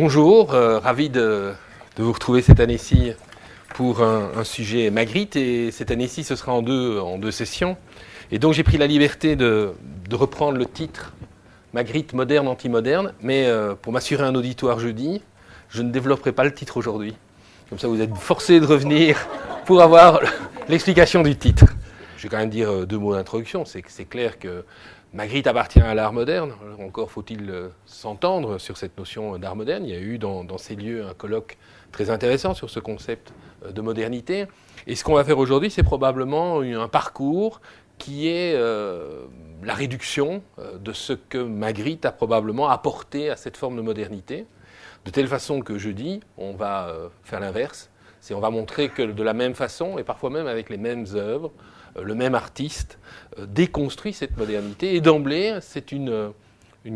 Bonjour, ravi de vous retrouver cette année-ci pour un sujet Magritte. Et cette année-ci, ce sera en deux sessions. Et donc, j'ai pris la liberté de reprendre le titre Magritte moderne, anti-moderne. Mais pour m'assurer un auditoire jeudi, je ne développerai pas le titre aujourd'hui. Comme ça, vous êtes forcés de revenir pour avoir l'explication du titre. Je vais quand même dire deux mots d'introduction. C'est clair que Magritte appartient à l'art moderne. Alors encore faut-il s'entendre sur cette notion d'art moderne. Il y a eu dans ces lieux un colloque très intéressant sur ce concept de modernité. Et ce qu'on va faire aujourd'hui, c'est probablement un parcours qui est la réduction de ce que Magritte a probablement apporté à cette forme de modernité. De telle façon que jeudi, on va faire l'inverse. On va montrer que de la même façon, et parfois même avec les mêmes œuvres, le même artiste déconstruit cette modernité. Et d'emblée, c'est une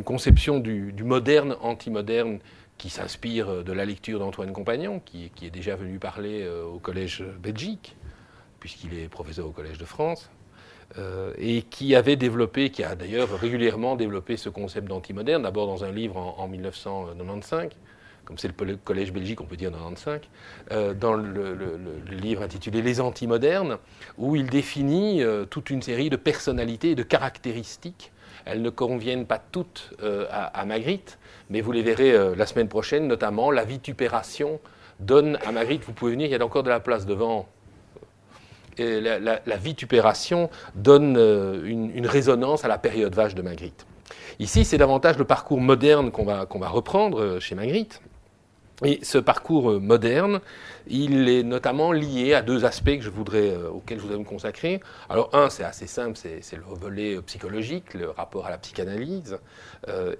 conception du moderne anti-moderne qui s'inspire de la lecture d'Antoine Compagnon, qui est déjà venu parler au Collège Belgique, puisqu'il est professeur au Collège de France, et qui avait développé, qui a d'ailleurs régulièrement développé ce concept d'anti-moderne, d'abord dans un livre en 1995, comme c'est le Collège Belgique, on peut dire 95, dans le livre intitulé « Les antimodernes », où il définit toute une série de personnalités et de caractéristiques. Elles ne conviennent pas toutes à Magritte, mais vous les verrez la semaine prochaine, notamment la vitupération donne à Magritte, vous pouvez venir, il y a encore de la place devant. Et la vitupération donne une résonance à la période vache de Magritte. Ici, c'est davantage le parcours moderne qu'on va reprendre chez Magritte. Et ce parcours moderne, il est notamment lié à deux aspects auxquels je voudrais me consacrer. Alors un, c'est assez simple, c'est le volet psychologique, le rapport à la psychanalyse.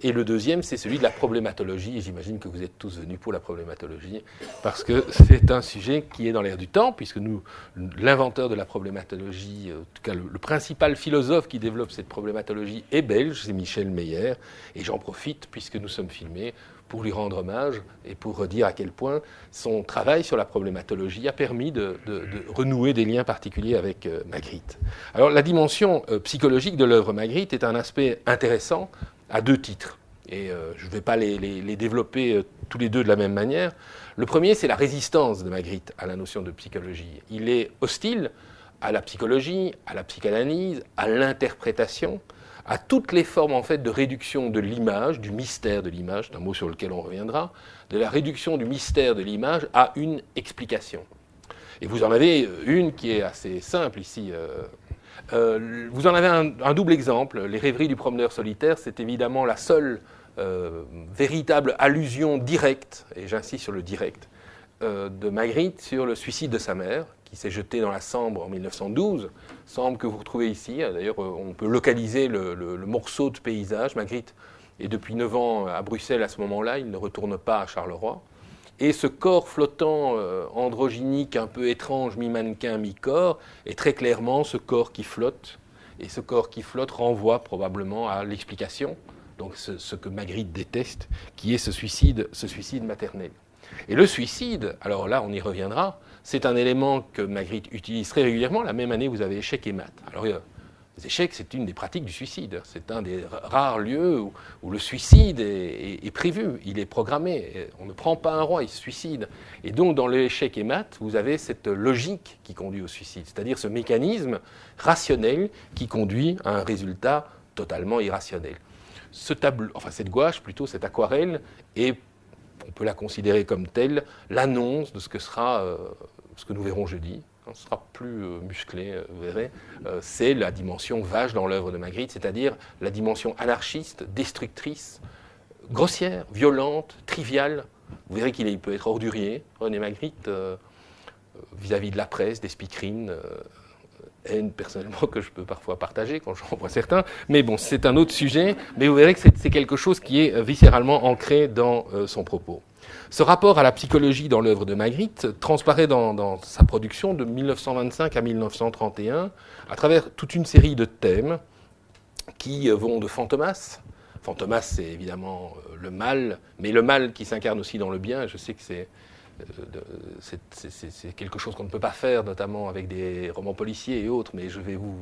Et le deuxième, c'est celui de la problématologie. Et j'imagine que vous êtes tous venus pour la problématologie, parce que c'est un sujet qui est dans l'air du temps, puisque l'inventeur de la problématologie, en tout cas le principal philosophe qui développe cette problématologie est belge, c'est Michel Meyer. Et j'en profite, puisque nous sommes filmés, pour lui rendre hommage et pour dire à quel point son travail sur la problématologie a permis de renouer des liens particuliers avec Magritte. Alors la dimension psychologique de l'œuvre Magritte est un aspect intéressant à deux titres. Et je ne vais pas les développer tous les deux de la même manière. Le premier, c'est la résistance de Magritte à la notion de psychologie. Il est hostile à la psychologie, à la psychanalyse, à l'interprétation, à toutes les formes en fait de réduction de l'image, du mystère de l'image, c'est un mot sur lequel on reviendra, de la réduction du mystère de l'image à une explication. Et vous en avez une qui est assez simple ici. Vous en avez un double exemple. Les rêveries du promeneur solitaire, c'est évidemment la seule véritable allusion directe, et j'insiste sur le direct, de Magritte sur le suicide de sa mère, qui s'est jeté dans la Sambre en 1912, Sambre que vous retrouvez ici. D'ailleurs, on peut localiser le morceau de paysage. Magritte est depuis 9 ans à Bruxelles à ce moment-là, il ne retourne pas à Charleroi. Et ce corps flottant, androgynique, un peu étrange, mi-mannequin, mi-corps, est très clairement ce corps qui flotte. Et ce corps qui flotte renvoie probablement à l'explication, donc ce que Magritte déteste, qui est ce suicide maternel. Et le suicide, alors là, on y reviendra, c'est un élément que Magritte utilise très régulièrement. La même année, vous avez échecs et maths. Alors, les échecs, c'est une des pratiques du suicide. C'est un des rares lieux où le suicide est prévu, il est programmé. On ne prend pas un roi, il se suicide. Et donc, dans l'échec et maths, vous avez cette logique qui conduit au suicide, c'est-à-dire ce mécanisme rationnel qui conduit à un résultat totalement irrationnel. Cette gouache, plutôt, cette aquarelle, est, on peut la considérer comme telle, l'annonce de ce que nous verrons jeudi. Ce sera plus musclé, vous verrez. C'est la dimension vache dans l'œuvre de Magritte, c'est-à-dire la dimension anarchiste, destructrice, grossière, violente, triviale. Vous verrez qu'il peut être ordurier, René Magritte, vis-à-vis de la presse, des speakerines, haine personnellement que je peux parfois partager quand j'en vois certains. Mais bon, c'est un autre sujet, mais vous verrez que c'est quelque chose qui est viscéralement ancré dans son propos. Ce rapport à la psychologie dans l'œuvre de Magritte transparaît dans sa production de 1925 à 1931 à travers toute une série de thèmes qui vont de Fantomas. Fantomas, c'est évidemment le mal, mais le mal qui s'incarne aussi dans le bien. Je sais que c'est quelque chose qu'on ne peut pas faire, notamment avec des romans policiers et autres, mais je vais vous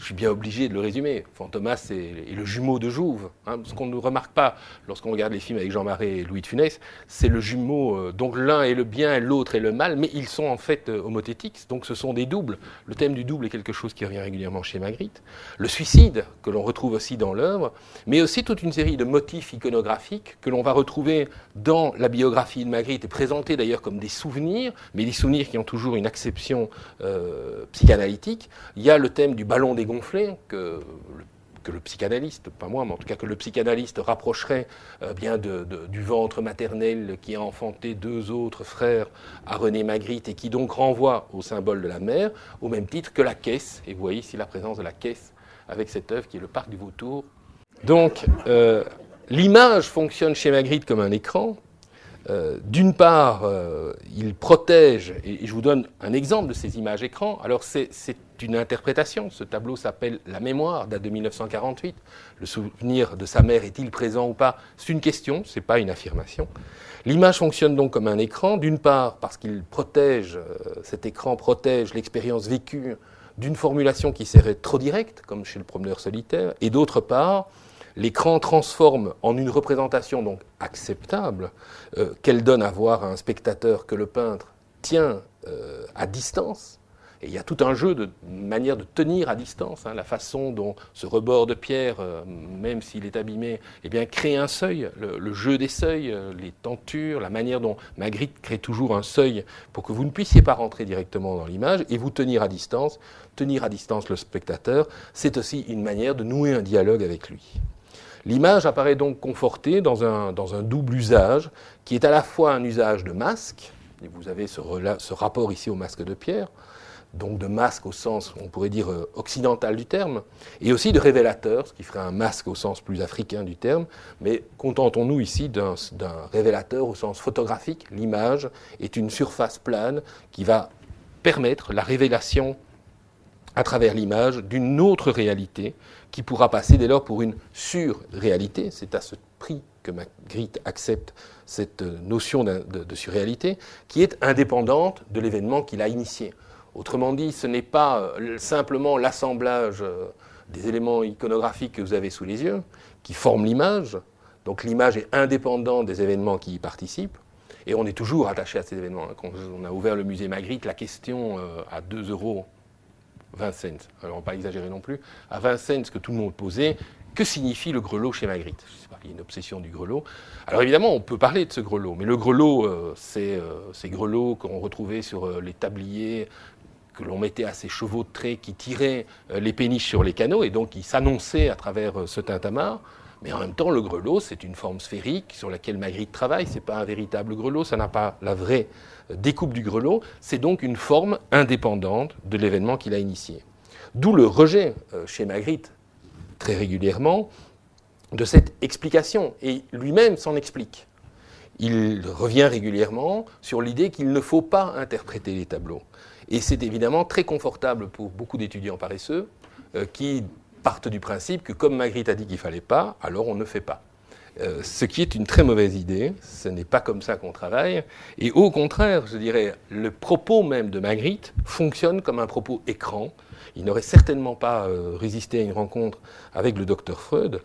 je suis bien obligé de le résumer. Fantomas est le jumeau de Jouve. Hein. Ce qu'on ne remarque pas lorsqu'on regarde les films avec Jean Marais et Louis de Funès, c'est le jumeau, donc l'un est le bien, l'autre est le mal, mais ils sont en fait homothétiques, donc ce sont des doubles. Le thème du double est quelque chose qui revient régulièrement chez Magritte. Le suicide, que l'on retrouve aussi dans l'œuvre, mais aussi toute une série de motifs iconographiques que l'on va retrouver dans la biographie de Magritte, et présentés d'ailleurs comme des souvenirs, mais des souvenirs qui ont toujours une acception psychanalytique. Il y a le thème du ballon dégonflé que le psychanalyste, pas moi, mais en tout cas que le psychanalyste rapprocherait bien du ventre maternel qui a enfanté 2 autres frères à René Magritte et qui donc renvoie au symbole de la mère, au même titre que la caisse. Et vous voyez ici la présence de la caisse avec cette œuvre qui est le Parc du Vautour. Donc l'image fonctionne chez Magritte comme un écran. D'une part, il protège, et je vous donne un exemple de ces images écrans. Alors c'est une interprétation, ce tableau s'appelle La mémoire, date de 1948. Le souvenir de sa mère est-il présent ou pas? C'est une question, ce n'est pas une affirmation. L'image fonctionne donc comme un écran, d'une part parce qu'il protège, cet écran protège l'expérience vécue d'une formulation qui serait trop directe, comme chez le promeneur solitaire, et d'autre part, l'écran transforme en une représentation donc acceptable qu'elle donne à voir à un spectateur que le peintre tient à distance. Et il y a tout un jeu de manière de tenir à distance, hein, la façon dont ce rebord de pierre, même s'il est abîmé, eh bien, crée un seuil, le jeu des seuils, les tentures, la manière dont Magritte crée toujours un seuil pour que vous ne puissiez pas rentrer directement dans l'image et vous tenir à distance le spectateur, c'est aussi une manière de nouer un dialogue avec lui. L'image apparaît donc confortée dans un double usage, qui est à la fois un usage de masque, et vous avez ce rapport ici au masque de pierre, donc de masque au sens, on pourrait dire, occidental du terme, et aussi de révélateur, ce qui ferait un masque au sens plus africain du terme, mais contentons-nous ici d'un révélateur au sens photographique. L'image est une surface plane qui va permettre la révélation à travers l'image d'une autre réalité qui pourra passer dès lors pour une surréalité. C'est à ce prix que Magritte accepte cette notion de surréalité qui est indépendante de l'événement qu'il a initié. Autrement dit, ce n'est pas simplement l'assemblage des éléments iconographiques que vous avez sous les yeux qui forment l'image. Donc l'image est indépendante des événements qui y participent. Et on est toujours attaché à ces événements. Quand on a ouvert le musée Magritte, la question à 2 €, 20 cents, alors on ne va pas exagérer non plus, à 20 cents que tout le monde posait, que signifie le grelot chez Magritte? Je sais pas, il y a une obsession du grelot. Alors évidemment, on peut parler de ce grelot, mais le grelot, c'est ces grelots qu'on retrouvait sur les tabliers, que l'on mettait à ces chevaux de trait qui tiraient les péniches sur les canaux, et donc qui s'annonçaient à travers ce tintamarre. Mais en même temps, le grelot, c'est une forme sphérique sur laquelle Magritte travaille. Ce n'est pas un véritable grelot, ça n'a pas la vraie découpe du grelot. C'est donc une forme indépendante de l'événement qu'il a initié. D'où le rejet chez Magritte, très régulièrement, de cette explication. Et lui-même s'en explique. Il revient régulièrement sur l'idée qu'il ne faut pas interpréter les tableaux. Et c'est évidemment très confortable pour beaucoup d'étudiants paresseux qui partent du principe que comme Magritte a dit qu'il ne fallait pas, alors on ne fait pas. Ce qui est une très mauvaise idée, ce n'est pas comme ça qu'on travaille. Et au contraire, je dirais, le propos même de Magritte fonctionne comme un propos écran. Il n'aurait certainement pas résisté à une rencontre avec le docteur Freud,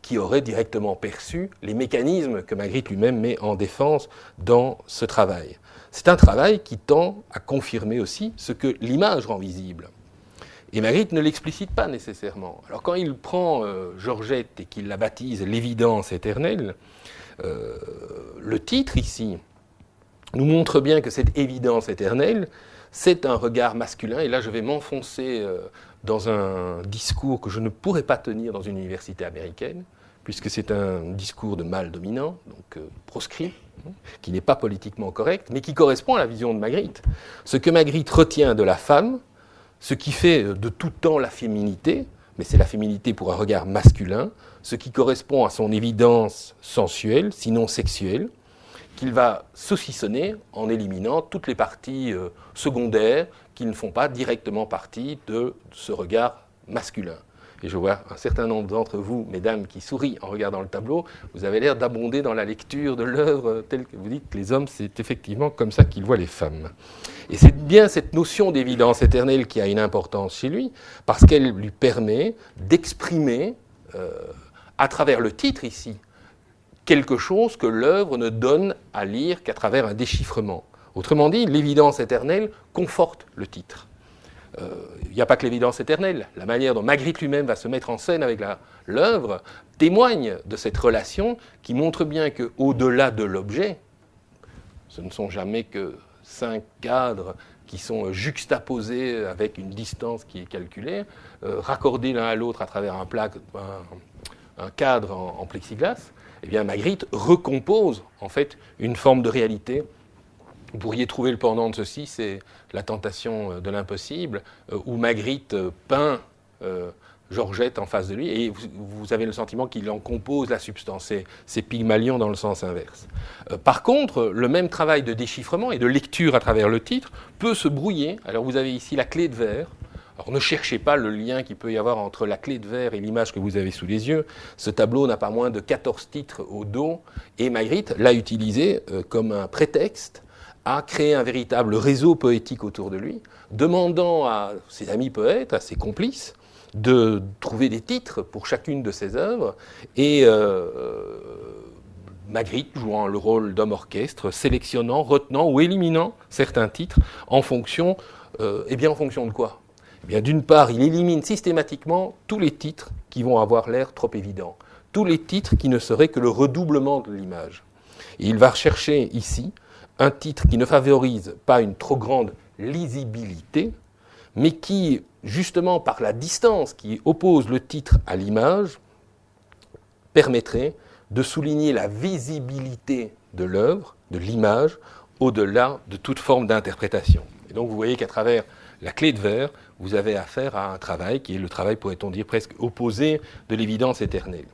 qui aurait directement perçu les mécanismes que Magritte lui-même met en défense dans ce travail. C'est un travail qui tend à confirmer aussi ce que l'image rend visible. Et Magritte ne l'explicite pas nécessairement. Alors quand il prend Georgette et qu'il la baptise « l'évidence éternelle », le titre ici nous montre bien que cette évidence éternelle, c'est un regard masculin. Et là, je vais m'enfoncer dans un discours que je ne pourrais pas tenir dans une université américaine, puisque c'est un discours de mâle dominant, donc proscrit, qui n'est pas politiquement correct, mais qui correspond à la vision de Magritte. Ce que Magritte retient de la femme, ce qui fait de tout temps la féminité, mais c'est la féminité pour un regard masculin, ce qui correspond à son évidence sensuelle, sinon sexuelle, qu'il va saucissonner en éliminant toutes les parties secondaires qui ne font pas directement partie de ce regard masculin. et je vois un certain nombre d'entre vous, mesdames, qui sourient en regardant le tableau, vous avez l'air d'abonder dans la lecture de l'œuvre telle que vous dites que les hommes, c'est effectivement comme ça qu'ils voient les femmes. Et c'est bien cette notion d'évidence éternelle qui a une importance chez lui, parce qu'elle lui permet d'exprimer, à travers le titre ici, quelque chose que l'œuvre ne donne à lire qu'à travers un déchiffrement. Autrement dit, l'évidence éternelle conforte le titre. Il n'y a pas que l'évidence éternelle. La manière dont Magritte lui-même va se mettre en scène avec l'œuvre témoigne de cette relation qui montre bien qu'au-delà de l'objet, ce ne sont jamais que 5 cadres qui sont juxtaposés avec une distance qui est calculée, raccordés l'un à l'autre à travers un cadre en plexiglas. Eh bien, Magritte recompose en fait une forme de réalité. Vous pourriez trouver le pendant de ceci, c'est La tentation de l'impossible, où Magritte peint Georgette en face de lui, et vous avez le sentiment qu'il en compose la substance. C'est Pygmalion dans le sens inverse. Par contre, le même travail de déchiffrement et de lecture à travers le titre peut se brouiller. Alors vous avez ici la clé de verre. Alors ne cherchez pas le lien qu'il peut y avoir entre la clé de verre et l'image que vous avez sous les yeux. Ce tableau n'a pas moins de 14 titres au dos, et Magritte l'a utilisé comme un prétexte à créer un véritable réseau poétique autour de lui, demandant à ses amis poètes, à ses complices, de trouver des titres pour chacune de ses œuvres, et Magritte jouant le rôle d'homme orchestre, sélectionnant, retenant ou éliminant certains titres en fonction, en fonction de quoi ? Eh bien, d'une part, il élimine systématiquement tous les titres qui vont avoir l'air trop évidents, tous les titres qui ne seraient que le redoublement de l'image. Et il va rechercher ici un titre qui ne favorise pas une trop grande lisibilité, mais qui, justement par la distance qui oppose le titre à l'image, permettrait de souligner la visibilité de l'œuvre, de l'image, au-delà de toute forme d'interprétation. Et donc vous voyez qu'à travers la clé de verre, vous avez affaire à un travail qui est le travail, pourrait-on dire, presque opposé de l'évidence éternelle.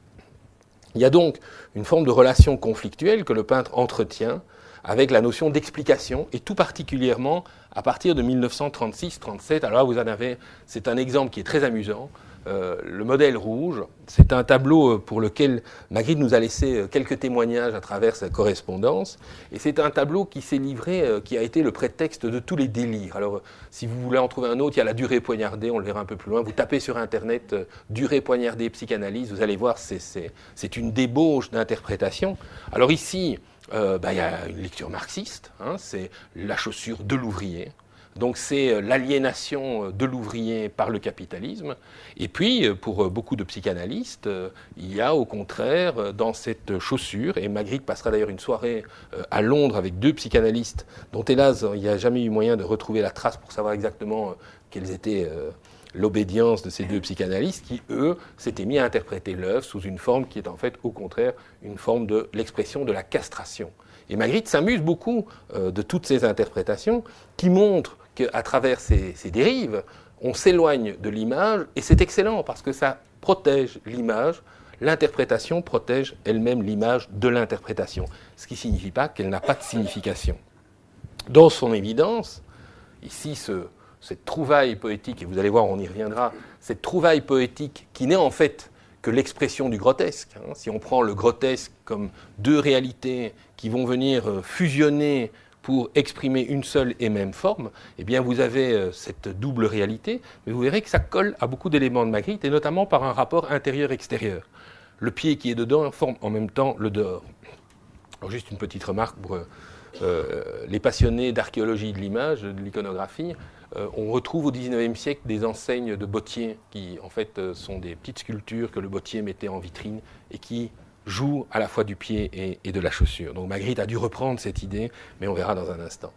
Il y a donc une forme de relation conflictuelle que le peintre entretient avec la notion d'explication, et tout particulièrement à partir de 1936-37. Alors là, vous en avez, c'est un exemple qui est très amusant. Le modèle rouge, c'est un tableau pour lequel Magritte nous a laissé quelques témoignages à travers sa correspondance, et c'est un tableau qui s'est livré, qui a été le prétexte de tous les délires. Alors, si vous voulez en trouver un autre, il y a la durée poignardée, on le verra un peu plus loin. Vous tapez sur Internet durée poignardée psychanalyse, vous allez voir, c'est une débauche d'interprétation. Alors ici, il y a une lecture marxiste, c'est la chaussure de l'ouvrier. Donc c'est l'aliénation de l'ouvrier par le capitalisme. Et puis, pour beaucoup de psychanalystes, il y a au contraire dans cette chaussure, et Magritte passera d'ailleurs une soirée à Londres avec 2 psychanalystes, dont hélas il n'y a jamais eu moyen de retrouver la trace pour savoir exactement quelles étaient l'obédience de ces 2 psychanalystes, qui eux s'étaient mis à interpréter l'œuvre sous une forme qui est en fait au contraire une forme de l'expression de la castration. Et Magritte s'amuse beaucoup de toutes ces interprétations qui montrent qu'à travers ces dérives, on s'éloigne de l'image, et c'est excellent parce que ça protège l'image. L'interprétation protège elle-même l'image de l'interprétation, ce qui ne signifie pas qu'elle n'a pas de signification. Dans son évidence, ici cette trouvaille poétique, et vous allez voir, on y reviendra, cette trouvaille poétique qui n'est en fait que l'expression du grotesque. Si on prend le grotesque comme 2 réalités qui vont venir fusionner pour exprimer une seule et même forme, eh bien vous avez cette double réalité, mais vous verrez que ça colle à beaucoup d'éléments de Magritte, et notamment par un rapport intérieur-extérieur. Le pied qui est dedans forme en même temps le dehors. Alors juste une petite remarque pour les passionnés d'archéologie de l'image, de l'iconographie. On retrouve au XIXe siècle des enseignes de bottiers qui en fait sont des petites sculptures que le bottier mettait en vitrine et qui jouent à la fois du pied et de la chaussure. Donc Magritte a dû reprendre cette idée, mais on verra dans un instant.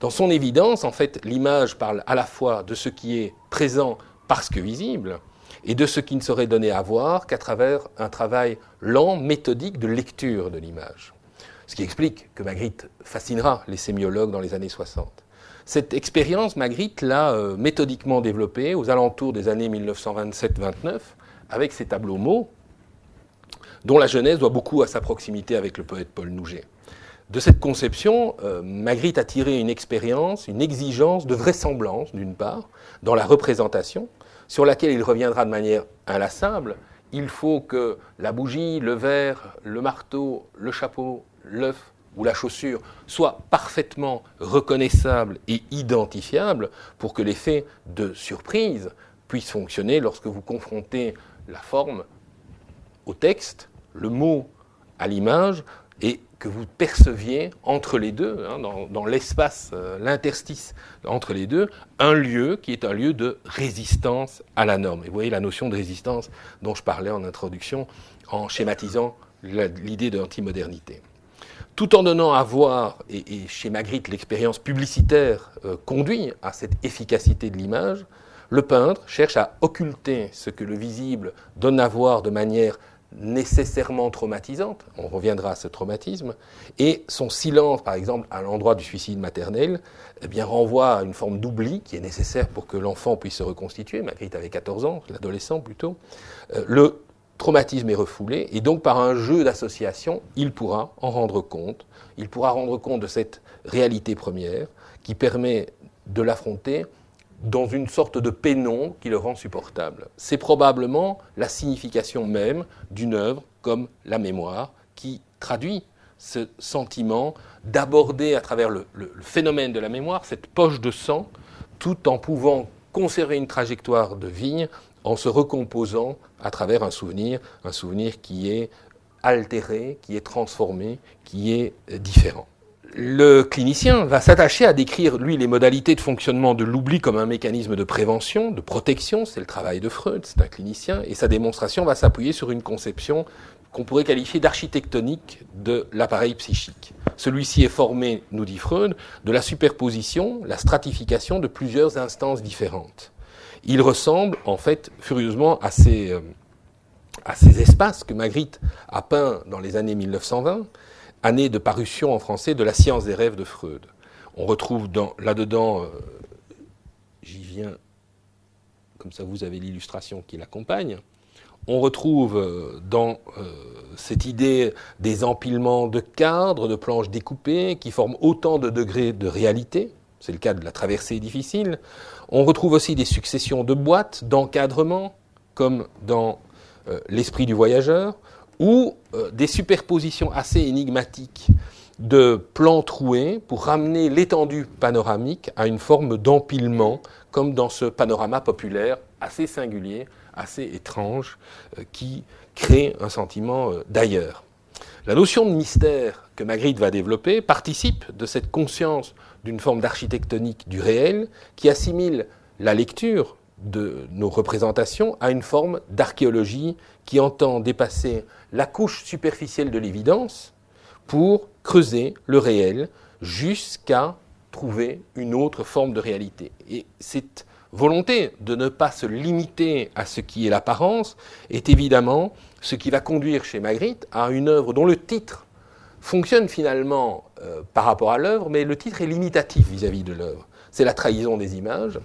Dans son évidence, en fait, l'image parle à la fois de ce qui est présent parce que visible et de ce qui ne serait donné à voir qu'à travers un travail lent, méthodique de lecture de l'image. Ce qui explique que Magritte fascinera les sémiologues dans les années 60. Cette expérience, Magritte l'a méthodiquement développée aux alentours des années 1927-29 avec ses tableaux mots, dont la genèse doit beaucoup à sa proximité avec le poète Paul Nouget. De cette conception, Magritte a tiré une expérience, une exigence de vraisemblance, d'une part, dans la représentation, sur laquelle il reviendra de manière inlassable. Il faut que la bougie, le verre, le marteau, le chapeau, l'œuf ou la chaussure soient parfaitement reconnaissables et identifiables pour que l'effet de surprise puisse fonctionner lorsque vous confrontez la forme au texte, le mot à l'image, et que vous perceviez entre les deux, dans l'espace, l'interstice entre les deux, un lieu qui est un lieu de résistance à la norme. Et vous voyez la notion de résistance dont je parlais en introduction, en schématisant l'idée de l'antimodernité. Tout en donnant à voir, et chez Magritte l'expérience publicitaire conduit à cette efficacité de l'image, le peintre cherche à occulter ce que le visible donne à voir de manière nécessairement traumatisante, on reviendra à ce traumatisme, et son silence, par exemple, à l'endroit du suicide maternel, eh bien, renvoie à une forme d'oubli qui est nécessaire pour que l'enfant puisse se reconstituer. Magritte avait 14 ans, l'adolescent plutôt. Le traumatisme est refoulé, et donc par un jeu d'association, il pourra en rendre compte. Il pourra rendre compte de cette réalité première qui permet de l'affronter dans une sorte de pénombre qui le rend supportable. C'est probablement la signification même d'une œuvre comme la mémoire qui traduit ce sentiment d'aborder à travers le phénomène de la mémoire cette poche de sang tout en pouvant conserver une trajectoire de vie en se recomposant à travers un souvenir qui est altéré, qui est transformé, qui est différent. Le clinicien va s'attacher à décrire, lui, les modalités de fonctionnement de l'oubli comme un mécanisme de prévention, de protection, c'est le travail de Freud, c'est un clinicien, et sa démonstration va s'appuyer sur une conception qu'on pourrait qualifier d'architectonique de l'appareil psychique. Celui-ci est formé, nous dit Freud, de la superposition, la stratification de plusieurs instances différentes. Il ressemble, en fait, furieusement à ces espaces que Magritte a peints dans les années 1920, année de parution en français de La science des rêves de Freud. On retrouve là-dedans, j'y viens, comme ça vous avez l'illustration qui l'accompagne, on retrouve dans cette idée des empilements de cadres, de planches découpées, qui forment autant de degrés de réalité, c'est le cas de la traversée difficile. On retrouve aussi des successions de boîtes, d'encadrements, comme dans L'esprit du voyageur, ou des superpositions assez énigmatiques de plans troués pour ramener l'étendue panoramique à une forme d'empilement, comme dans ce panorama populaire assez singulier, assez étrange, qui crée un sentiment d'ailleurs. La notion de mystère que Magritte va développer participe de cette conscience d'une forme d'architectonique du réel qui assimile la lecture de nos représentations à une forme d'archéologie qui entend dépasser la couche superficielle de l'évidence pour creuser le réel jusqu'à trouver une autre forme de réalité. Et cette volonté de ne pas se limiter à ce qui est l'apparence est évidemment ce qui va conduire chez Magritte à une œuvre dont le titre fonctionne finalement par rapport à l'œuvre, mais le titre est limitatif vis-à-vis de l'œuvre. C'est la trahison des images.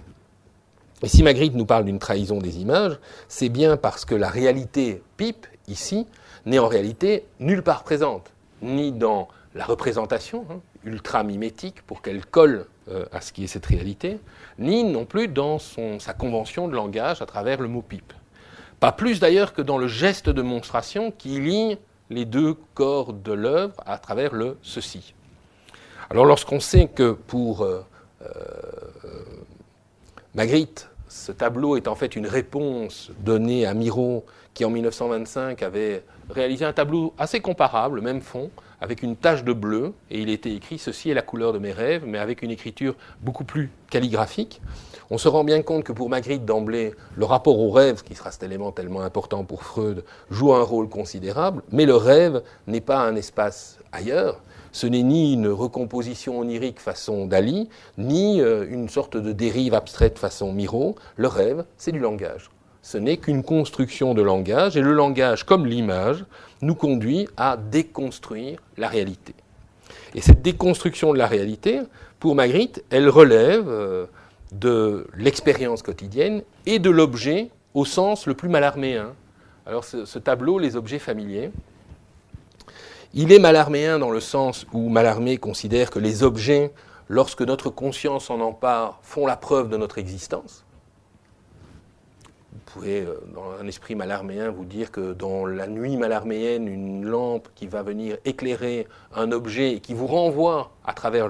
Et si Magritte nous parle d'une trahison des images, c'est bien parce que la réalité pipe, ici, n'est en réalité nulle part présente, ni dans la représentation, ultra-mimétique, pour qu'elle colle à ce qui est cette réalité, ni non plus dans sa convention de langage à travers le mot pipe. Pas plus d'ailleurs que dans le geste de monstration qui lie les deux corps de l'œuvre à travers le ceci. Alors lorsqu'on sait que pour Magritte, ce tableau est en fait une réponse donnée à Miro, qui en 1925 avait réalisé un tableau assez comparable, même fond, avec une tache de bleu, et il était écrit « Ceci est la couleur de mes rêves », mais avec une écriture beaucoup plus calligraphique. On se rend bien compte que pour Magritte, d'emblée, le rapport au rêve, qui sera cet élément tellement important pour Freud, joue un rôle considérable, mais le rêve n'est pas un espace ailleurs. Ce n'est ni une recomposition onirique façon Dali, ni une sorte de dérive abstraite façon Miro. Le rêve, c'est du langage. Ce n'est qu'une construction de langage, et le langage, comme l'image, nous conduit à déconstruire la réalité. Et cette déconstruction de la réalité, pour Magritte, elle relève de l'expérience quotidienne et de l'objet au sens le plus malarméen. Alors ce tableau, les objets familiers, Il est mallarméen dans le sens où Mallarmé considère que les objets, lorsque notre conscience s'en empare, font la preuve de notre existence. Vous pouvez, dans un esprit mallarméen, vous dire que dans la nuit mallarméenne, une lampe qui va venir éclairer un objet et qui vous renvoie à travers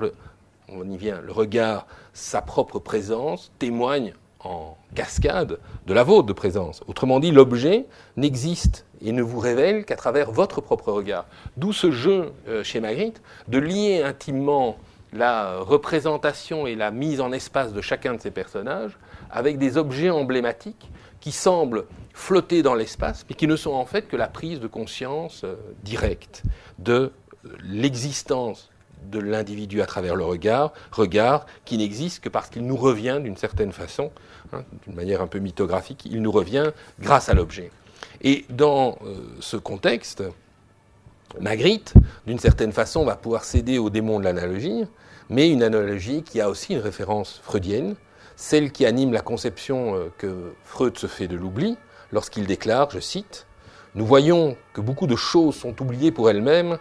on y vient, le regard, sa propre présence, témoigne en cascade de la vôtre de présence. Autrement dit, l'objet n'existe et ne vous révèle qu'à travers votre propre regard. D'où ce jeu chez Magritte de lier intimement la représentation et la mise en espace de chacun de ces personnages avec des objets emblématiques qui semblent flotter dans l'espace, mais qui ne sont en fait que la prise de conscience directe de l'existence de l'individu à travers le regard qui n'existe que parce qu'il nous revient d'une certaine façon, d'une manière un peu mythographique, il nous revient grâce à l'objet. Et dans ce contexte, Magritte, d'une certaine façon, va pouvoir céder au démon de l'analogie, mais une analogie qui a aussi une référence freudienne, celle qui anime la conception que Freud se fait de l'oubli, lorsqu'il déclare, je cite, « Nous voyons que beaucoup de choses sont oubliées pour elles-mêmes,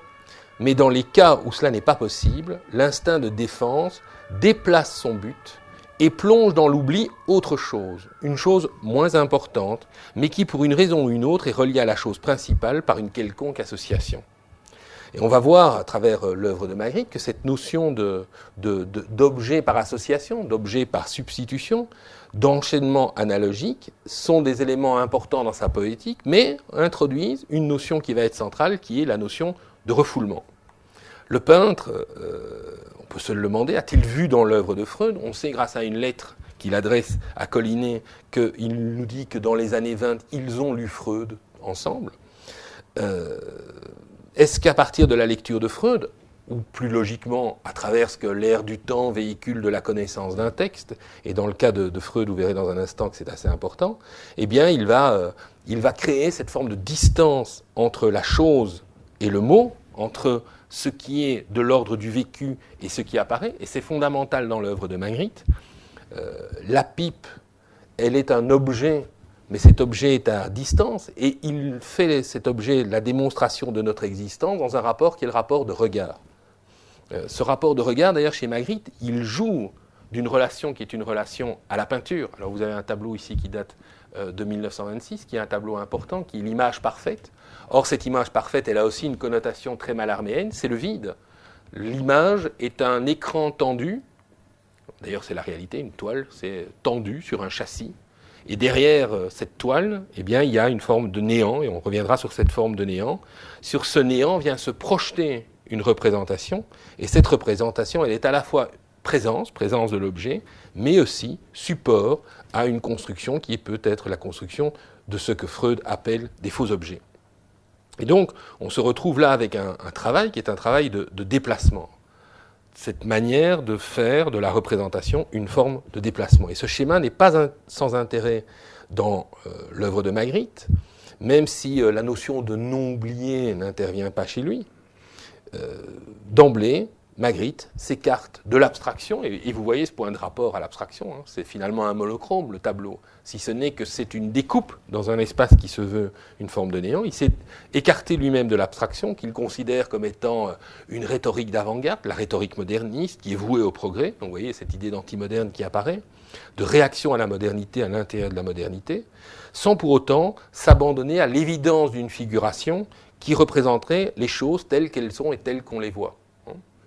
mais dans les cas où cela n'est pas possible, l'instinct de défense déplace son but et plonge dans l'oubli autre chose, une chose moins importante, mais qui pour une raison ou une autre est reliée à la chose principale par une quelconque association. » Et on va voir à travers l'œuvre de Magritte que cette notion d'objet par association, d'objet par substitution, d'enchaînement analogique sont des éléments importants dans sa poétique, mais introduisent une notion qui va être centrale, qui est la notion de refoulement. Le peintre, on peut se le demander, a-t-il vu dans l'œuvre de Freud? On sait grâce à une lettre qu'il adresse à Collinet qu'il nous dit que dans les années 20, ils ont lu Freud ensemble. Est-ce qu'à partir de la lecture de Freud, ou plus logiquement à travers ce que l'ère du temps véhicule de la connaissance d'un texte, et dans le cas de Freud, vous verrez dans un instant que c'est assez important, eh bien il va créer cette forme de distance entre la chose et le mot, entre ce qui est de l'ordre du vécu et ce qui apparaît, et c'est fondamental dans l'œuvre de Magritte. La pipe, elle est un objet, mais cet objet est à distance, et il fait cet objet la démonstration de notre existence dans un rapport qui est le rapport de regard. Ce rapport de regard, d'ailleurs, chez Magritte, il joue d'une relation qui est une relation à la peinture. Alors vous avez un tableau ici qui date de 1926, qui est un tableau important, qui est l'image parfaite. Or, cette image parfaite, elle a aussi une connotation très mallarméenne, c'est le vide. L'image est un écran tendu, d'ailleurs c'est la réalité, une toile, c'est tendu sur un châssis. Et derrière cette toile, eh bien, il y a une forme de néant, et on reviendra sur cette forme de néant. Sur ce néant vient se projeter une représentation, et cette représentation, elle est à la fois présence de l'objet, mais aussi support à une construction qui peut être la construction de ce que Freud appelle des faux objets. Et donc, on se retrouve là avec un travail qui est un travail de déplacement. Cette manière de faire de la représentation une forme de déplacement. Et ce schéma n'est pas sans intérêt dans l'œuvre de Magritte, même si la notion de non oublié n'intervient pas chez lui. D'emblée, Magritte s'écarte de l'abstraction, et vous voyez ce point de rapport à l'abstraction, hein, c'est finalement un monochrome, le tableau, si ce n'est que c'est une découpe dans un espace qui se veut une forme de néant. Il s'est écarté lui-même de l'abstraction, qu'il considère comme étant une rhétorique d'avant-garde, la rhétorique moderniste, qui est vouée au progrès. Donc vous voyez cette idée d'anti-moderne qui apparaît, de réaction à la modernité, à l'intérieur de la modernité, sans pour autant s'abandonner à l'évidence d'une figuration qui représenterait les choses telles qu'elles sont et telles qu'on les voit.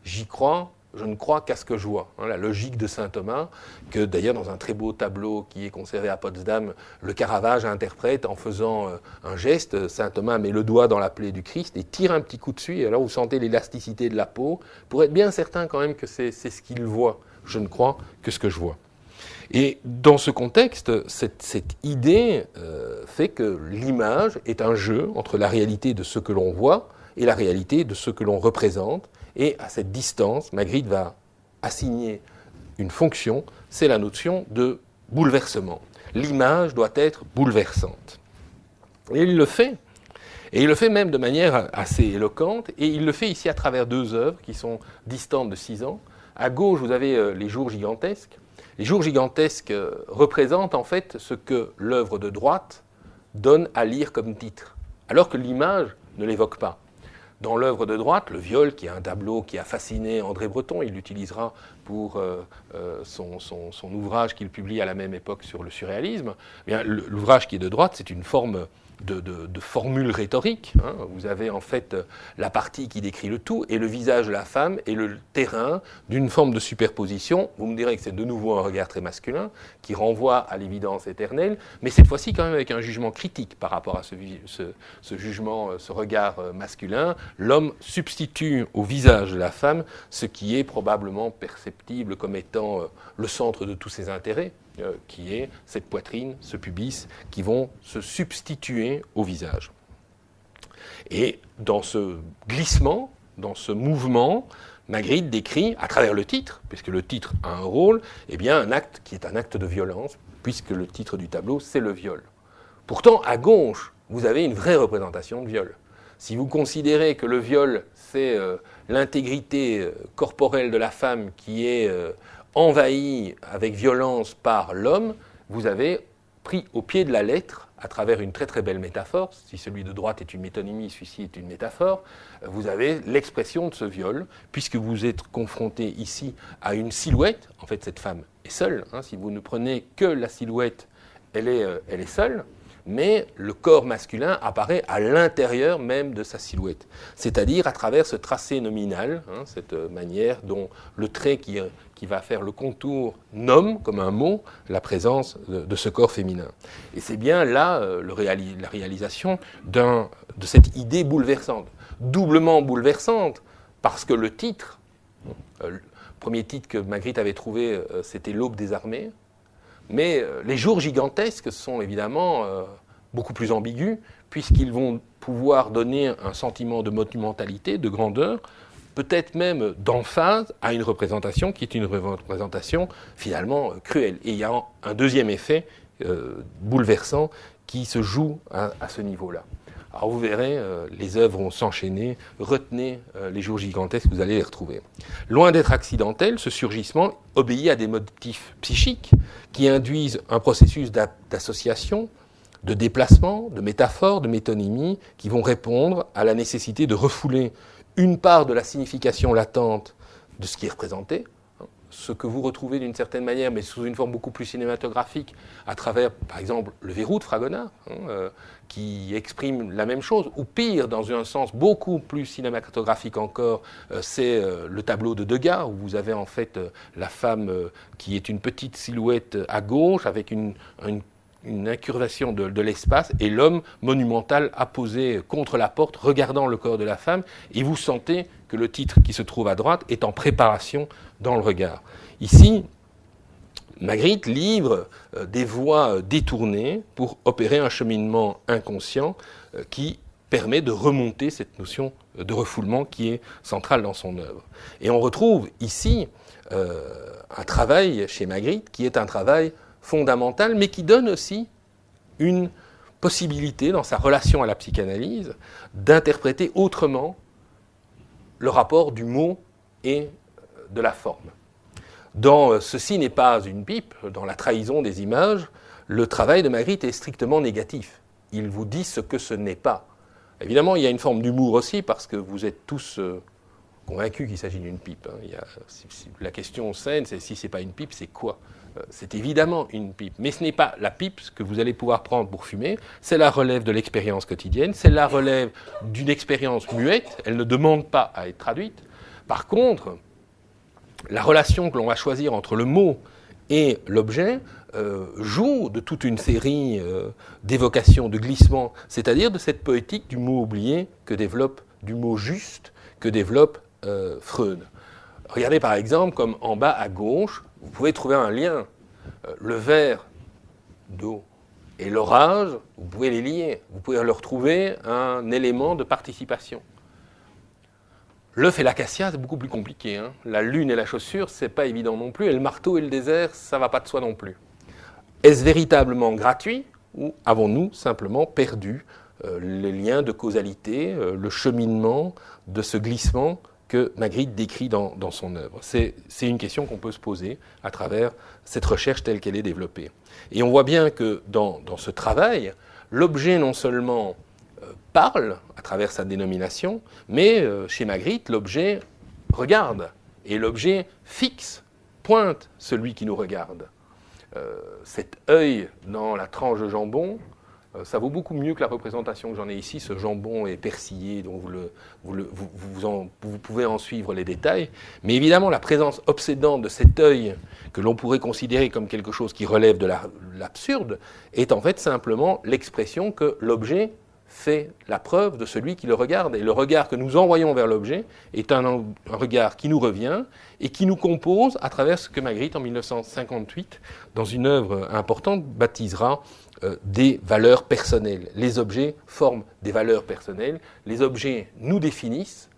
J'y crois, je ne crois qu'à ce que je vois. La logique de saint Thomas, que d'ailleurs dans un très beau tableau qui est conservé à Potsdam, le Caravage interprète en faisant un geste. Saint Thomas met le doigt dans la plaie du Christ et tire un petit coup dessus, et alors vous sentez l'élasticité de la peau, pour être bien certain quand même que c'est ce qu'il voit. Je ne crois que ce que je vois. Et dans ce contexte, cette idée fait que l'image est un jeu entre la réalité de ce que l'on voit et la réalité de ce que l'on représente. Et à cette distance, Magritte va assigner une fonction, c'est la notion de bouleversement. L'image doit être bouleversante. Et il le fait. Et il le fait même de manière assez éloquente. Et il le fait ici à travers deux œuvres qui sont distantes de 6 ans. À gauche, vous avez les jours gigantesques. Les jours gigantesques représentent en fait ce que l'œuvre de droite donne à lire comme titre, alors que l'image ne l'évoque pas. dans l'œuvre de droite, le viol, qui est un tableau qui a fasciné André Breton, il l'utilisera pour son ouvrage qu'il publie à la même époque sur le surréalisme. Eh bien, l'ouvrage qui est de droite, c'est une forme de formule rhétorique. Hein. Vous avez en fait la partie qui décrit le tout et le visage de la femme et le terrain d'une forme de superposition. Vous me direz que c'est de nouveau un regard très masculin qui renvoie à l'évidence éternelle, mais cette fois-ci quand même avec un jugement critique par rapport à ce jugement, ce regard masculin. L'homme substitue au visage de la femme ce qui est probablement perceptible comme étant le centre de tous ses intérêts, qui est cette poitrine, ce pubis, qui vont se substituer au visage. Et dans ce glissement, dans ce mouvement, Magritte décrit, à travers le titre, puisque le titre a un rôle, eh bien un acte qui est un acte de violence, puisque le titre du tableau, c'est le viol. Pourtant, à gauche, vous avez une vraie représentation de viol. Si vous considérez que le viol, c'est l'intégrité corporelle de la femme qui est envahi avec violence par l'homme, vous avez pris au pied de la lettre, à travers une très très belle métaphore, si celui de droite est une métonymie, celui-ci est une métaphore, vous avez l'expression de ce viol, puisque vous êtes confronté ici à une silhouette, en fait cette femme est seule, hein, si vous ne prenez que la silhouette, elle est seule, mais le corps masculin apparaît à l'intérieur même de sa silhouette, c'est-à-dire à travers ce tracé nominal, hein, cette manière dont le trait qui va faire le contour nomme, comme un mot, la présence de ce corps féminin. Et c'est bien là la réalisation de cette idée bouleversante, doublement bouleversante, parce que le titre, le premier titre que Magritte avait trouvé, c'était L'Aube des armées, mais les jours gigantesques sont évidemment beaucoup plus ambigus, puisqu'ils vont pouvoir donner un sentiment de monumentalité, de grandeur, peut-être même d'emphase à une représentation qui est une représentation finalement cruelle. Et il y a un deuxième effet bouleversant qui se joue à ce niveau-là. Alors vous verrez, les œuvres vont s'enchaîner, retenez les jours gigantesques, vous allez les retrouver. Loin d'être accidentel, ce surgissement obéit à des motifs psychiques qui induisent un processus d'association, de déplacement, de métaphore, de métonymie, qui vont répondre à la nécessité de refouler une part de la signification latente de ce qui est représenté, ce que vous retrouvez d'une certaine manière, mais sous une forme beaucoup plus cinématographique, à travers, par exemple, le Verrou de Fragonard, qui exprime la même chose, ou pire, dans un sens beaucoup plus cinématographique encore, c'est le tableau de Degas, où vous avez en fait la femme qui est une petite silhouette à gauche, avec une incurvation de l'espace, et l'homme monumental apposé contre la porte, regardant le corps de la femme, et vous sentez que le titre qui se trouve à droite est en préparation dans le regard. Ici, Magritte livre des voies détournées pour opérer un cheminement inconscient qui permet de remonter cette notion de refoulement qui est centrale dans son œuvre. Et on retrouve ici un travail chez Magritte qui est un travail fondamental, mais qui donne aussi une possibilité, dans sa relation à la psychanalyse, d'interpréter autrement le rapport du mot et de la forme. Dans Ceci n'est pas une pipe, dans la trahison des images, le travail de Magritte est strictement négatif. Il vous dit ce que ce n'est pas. Évidemment, il y a une forme d'humour aussi, parce que vous êtes tous convaincus qu'il s'agit d'une pipe. La question saine, c'est si ce n'est pas une pipe, c'est quoi ? C'est évidemment une pipe, mais ce n'est pas la pipe que vous allez pouvoir prendre pour fumer, c'est la relève de l'expérience quotidienne, c'est la relève d'une expérience muette, elle ne demande pas à être traduite. Par contre, la relation que l'on va choisir entre le mot et l'objet joue de toute une série d'évocations, de glissements, c'est-à-dire de cette poétique du mot oublié que développe, du mot juste que développe Freud. Regardez par exemple comme en bas à gauche, vous pouvez trouver un lien. Le verre d'eau et l'orage, vous pouvez les lier. Vous pouvez leur trouver un élément de participation. L'œuf et l'acacia, c'est beaucoup plus compliqué. La lune et la chaussure, c'est pas évident non plus. Et le marteau et le désert, ça va pas de soi non plus. Est-ce véritablement gratuit ou avons-nous simplement perdu les liens de causalité, le cheminement de ce glissement que Magritte décrit dans son œuvre. C'est une question qu'on peut se poser à travers cette recherche telle qu'elle est développée. Et on voit bien que dans ce travail, l'objet non seulement parle à travers sa dénomination, mais chez Magritte, l'objet regarde, et l'objet fixe, pointe celui qui nous regarde. Cet œil dans la tranche de jambon, ça vaut beaucoup mieux que la représentation que j'en ai ici. Ce jambon est persillé, donc vous pouvez en suivre les détails. Mais évidemment, la présence obsédante de cet œil, que l'on pourrait considérer comme quelque chose qui relève de l'absurde, est en fait simplement l'expression que l'objet fait la preuve de celui qui le regarde. Et le regard que nous envoyons vers l'objet est un regard qui nous revient et qui nous compose à travers ce que Magritte, en 1958, dans une œuvre importante, baptisera des valeurs personnelles. Les objets forment des valeurs personnelles. Les objets nous définissent.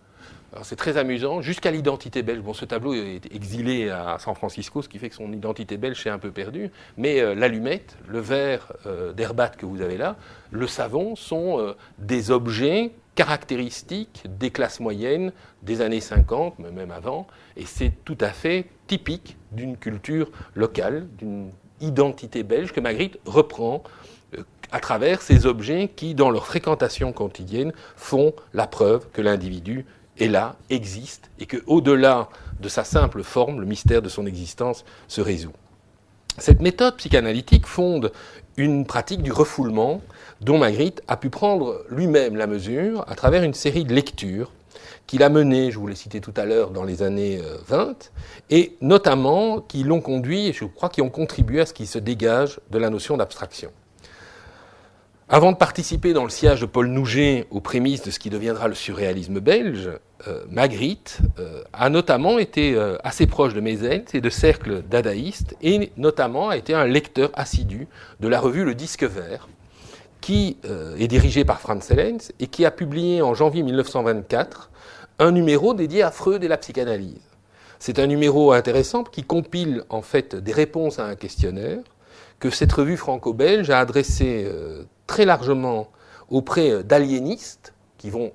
C'est très amusant, jusqu'à l'identité belge. Bon, ce tableau est exilé à San Francisco, ce qui fait que son identité belge s'est un peu perdue. Mais l'allumette, le verre d'herbatte que vous avez là, le savon sont des objets caractéristiques des classes moyennes des années 50, mais même avant. Et c'est tout à fait typique d'une culture locale, d'une identité belge que Magritte reprend à travers ces objets qui, dans leur fréquentation quotidienne, font la preuve que l'individu est là, existe, et qu'au-delà de sa simple forme, le mystère de son existence se résout. Cette méthode psychanalytique fonde une pratique du refoulement dont Magritte a pu prendre lui-même la mesure à travers une série de lectures qu'il a menées, je vous l'ai cité tout à l'heure, dans les années 20, et notamment qui l'ont conduit, et je crois, qui ont contribué à ce qu'il se dégage de la notion d'abstraction. Avant de participer dans le sillage de Paul Nouget aux prémices de ce qui deviendra le surréalisme belge, Magritte a notamment été assez proche de Mézels et de cercles dadaïstes, et notamment a été un lecteur assidu de la revue Le Disque Vert, qui est dirigée par Franz Hellens et qui a publié en janvier 1924 un numéro dédié à Freud et la psychanalyse. C'est un numéro intéressant qui compile en fait des réponses à un questionnaire que cette revue franco-belge a adressé très largement auprès d'aliénistes qui vont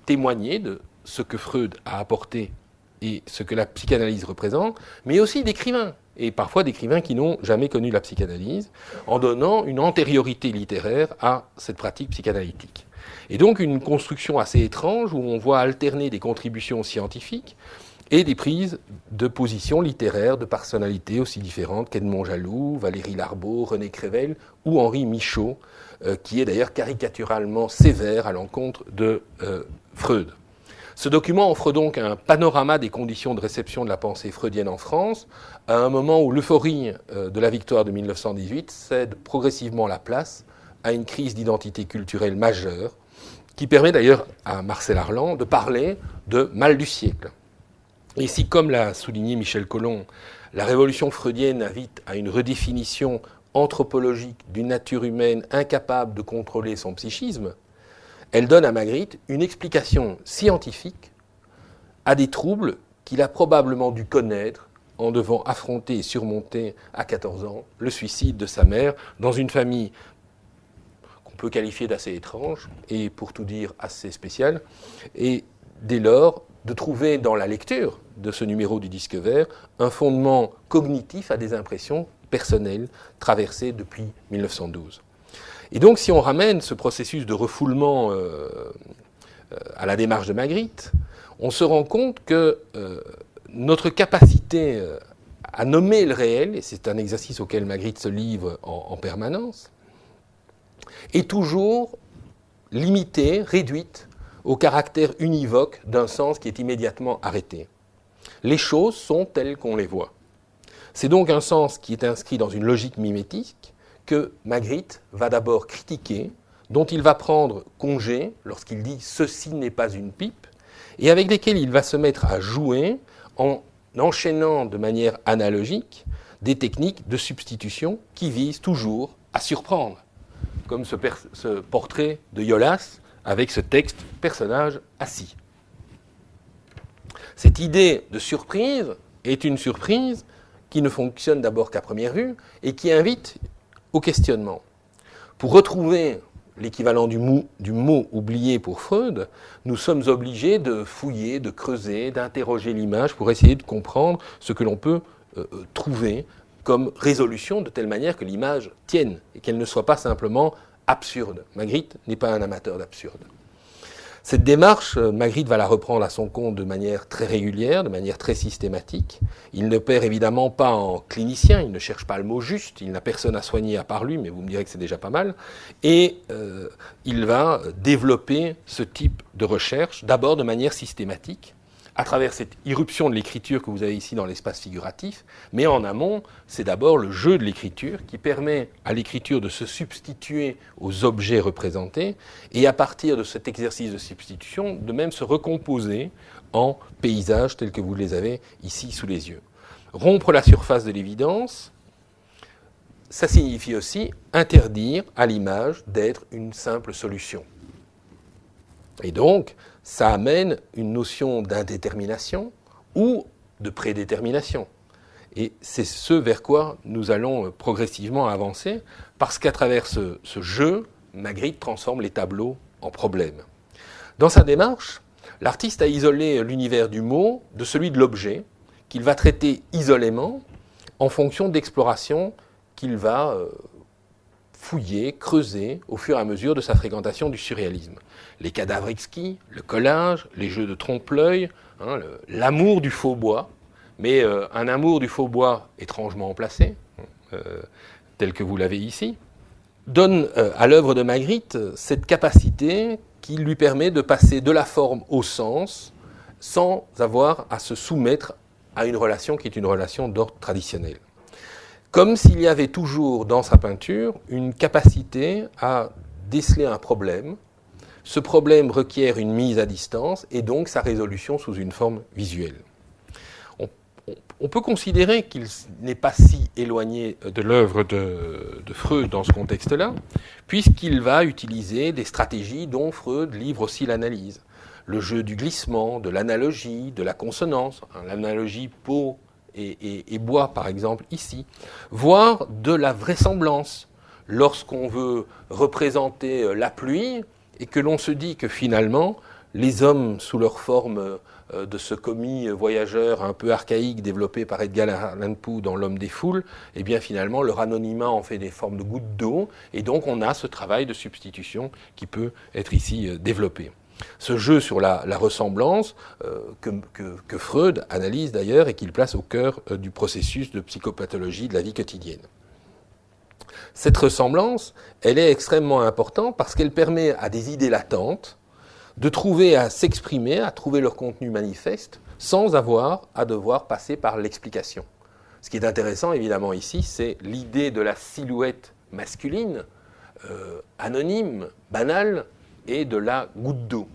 témoigner de ce que Freud a apporté et ce que la psychanalyse représente, mais aussi d'écrivains, et parfois d'écrivains qui n'ont jamais connu la psychanalyse, en donnant une antériorité littéraire à cette pratique psychanalytique. Et donc une construction assez étrange où on voit alterner des contributions scientifiques et des prises de position littéraires de personnalités aussi différentes qu'Edmond Jaloux, Valérie Larbaud, René Crével ou Henri Michaud, qui est d'ailleurs caricaturalement sévère à l'encontre de Freud. Ce document offre donc un panorama des conditions de réception de la pensée freudienne en France, à un moment où l'euphorie de la victoire de 1918 cède progressivement la place à une crise d'identité culturelle majeure, qui permet d'ailleurs à Marcel Arlan de parler de mal du siècle. Et si, comme l'a souligné Michel Collomb, la révolution freudienne invite à une redéfinition anthropologique d'une nature humaine incapable de contrôler son psychisme, elle donne à Magritte une explication scientifique à des troubles qu'il a probablement dû connaître en devant affronter et surmonter à 14 ans le suicide de sa mère dans une famille qu'on peut qualifier d'assez étrange et pour tout dire assez spéciale. Et dès lors, de trouver dans la lecture de ce numéro du Disque Vert un fondement cognitif à des impressions personnelles traversées depuis 1912. Et donc, si on ramène ce processus de refoulement à la démarche de Magritte, on se rend compte que notre capacité à nommer le réel, et c'est un exercice auquel Magritte se livre en permanence, est toujours limitée, réduite au caractère univoque d'un sens qui est immédiatement arrêté. Les choses sont telles qu'on les voit. C'est donc un sens qui est inscrit dans une logique mimétique que Magritte va d'abord critiquer, dont il va prendre congé lorsqu'il dit « ceci n'est pas une pipe », et avec lesquels il va se mettre à jouer en enchaînant de manière analogique des techniques de substitution qui visent toujours à surprendre, comme ce portrait de Yolas avec ce texte « personnage assis ». Cette idée de surprise est une surprise qui ne fonctionne d'abord qu'à première vue et qui invite au questionnement. Pour retrouver l'équivalent du mot oublié pour Freud, nous sommes obligés de fouiller, de creuser, d'interroger l'image pour essayer de comprendre ce que l'on peut trouver comme résolution de telle manière que l'image tienne et qu'elle ne soit pas simplement absurde. Magritte n'est pas un amateur d'absurde. Cette démarche, Magritte va la reprendre à son compte de manière très régulière, de manière très systématique. Il ne perd évidemment pas en clinicien, il ne cherche pas le mot juste, il n'a personne à soigner à part lui, mais vous me direz que c'est déjà pas mal. Et il va développer ce type de recherche, d'abord de manière systématique, à travers cette irruption de l'écriture que vous avez ici dans l'espace figuratif, mais en amont, c'est d'abord le jeu de l'écriture qui permet à l'écriture de se substituer aux objets représentés et à partir de cet exercice de substitution, de même se recomposer en paysages tels que vous les avez ici sous les yeux. Rompre la surface de l'évidence, ça signifie aussi interdire à l'image d'être une simple solution. Et donc, ça amène une notion d'indétermination ou de prédétermination. Et c'est ce vers quoi nous allons progressivement avancer, parce qu'à travers ce jeu, Magritte transforme les tableaux en problèmes. Dans sa démarche, l'artiste a isolé l'univers du mot de celui de l'objet, qu'il va traiter isolément en fonction d'explorations qu'il va fouiller, creuser au fur et à mesure de sa fréquentation du surréalisme. Les cadavres exquis, le collage, les jeux de trompe-l'œil, l'amour du faux bois, mais un amour du faux bois étrangement placé, tel que vous l'avez ici, donne à l'œuvre de Magritte cette capacité qui lui permet de passer de la forme au sens sans avoir à se soumettre à une relation qui est une relation d'ordre traditionnel. Comme s'il y avait toujours dans sa peinture une capacité à déceler un problème. Ce problème requiert une mise à distance et donc sa résolution sous une forme visuelle. On peut considérer qu'il n'est pas si éloigné de l'œuvre de Freud dans ce contexte-là, puisqu'il va utiliser des stratégies dont Freud livre aussi l'analyse. Le jeu du glissement, de l'analogie, de la consonance, l'analogie peau et bois, par exemple, ici, voire de la vraisemblance. Lorsqu'on veut représenter la pluie et que l'on se dit que finalement, les hommes, sous leur forme de ce commis voyageur un peu archaïque développé par Edgar Allan Poe dans L'Homme des foules, eh bien finalement, leur anonymat en fait des formes de gouttes d'eau, et donc on a ce travail de substitution qui peut être ici développé. Ce jeu sur la ressemblance que Freud analyse d'ailleurs et qu'il place au cœur du processus de psychopathologie de la vie quotidienne. Cette ressemblance, elle est extrêmement importante parce qu'elle permet à des idées latentes de trouver à s'exprimer, à trouver leur contenu manifeste, sans avoir à devoir passer par l'explication. Ce qui est intéressant évidemment ici, c'est l'idée de la silhouette masculine, anonyme, banale, et de la goutte d'eau.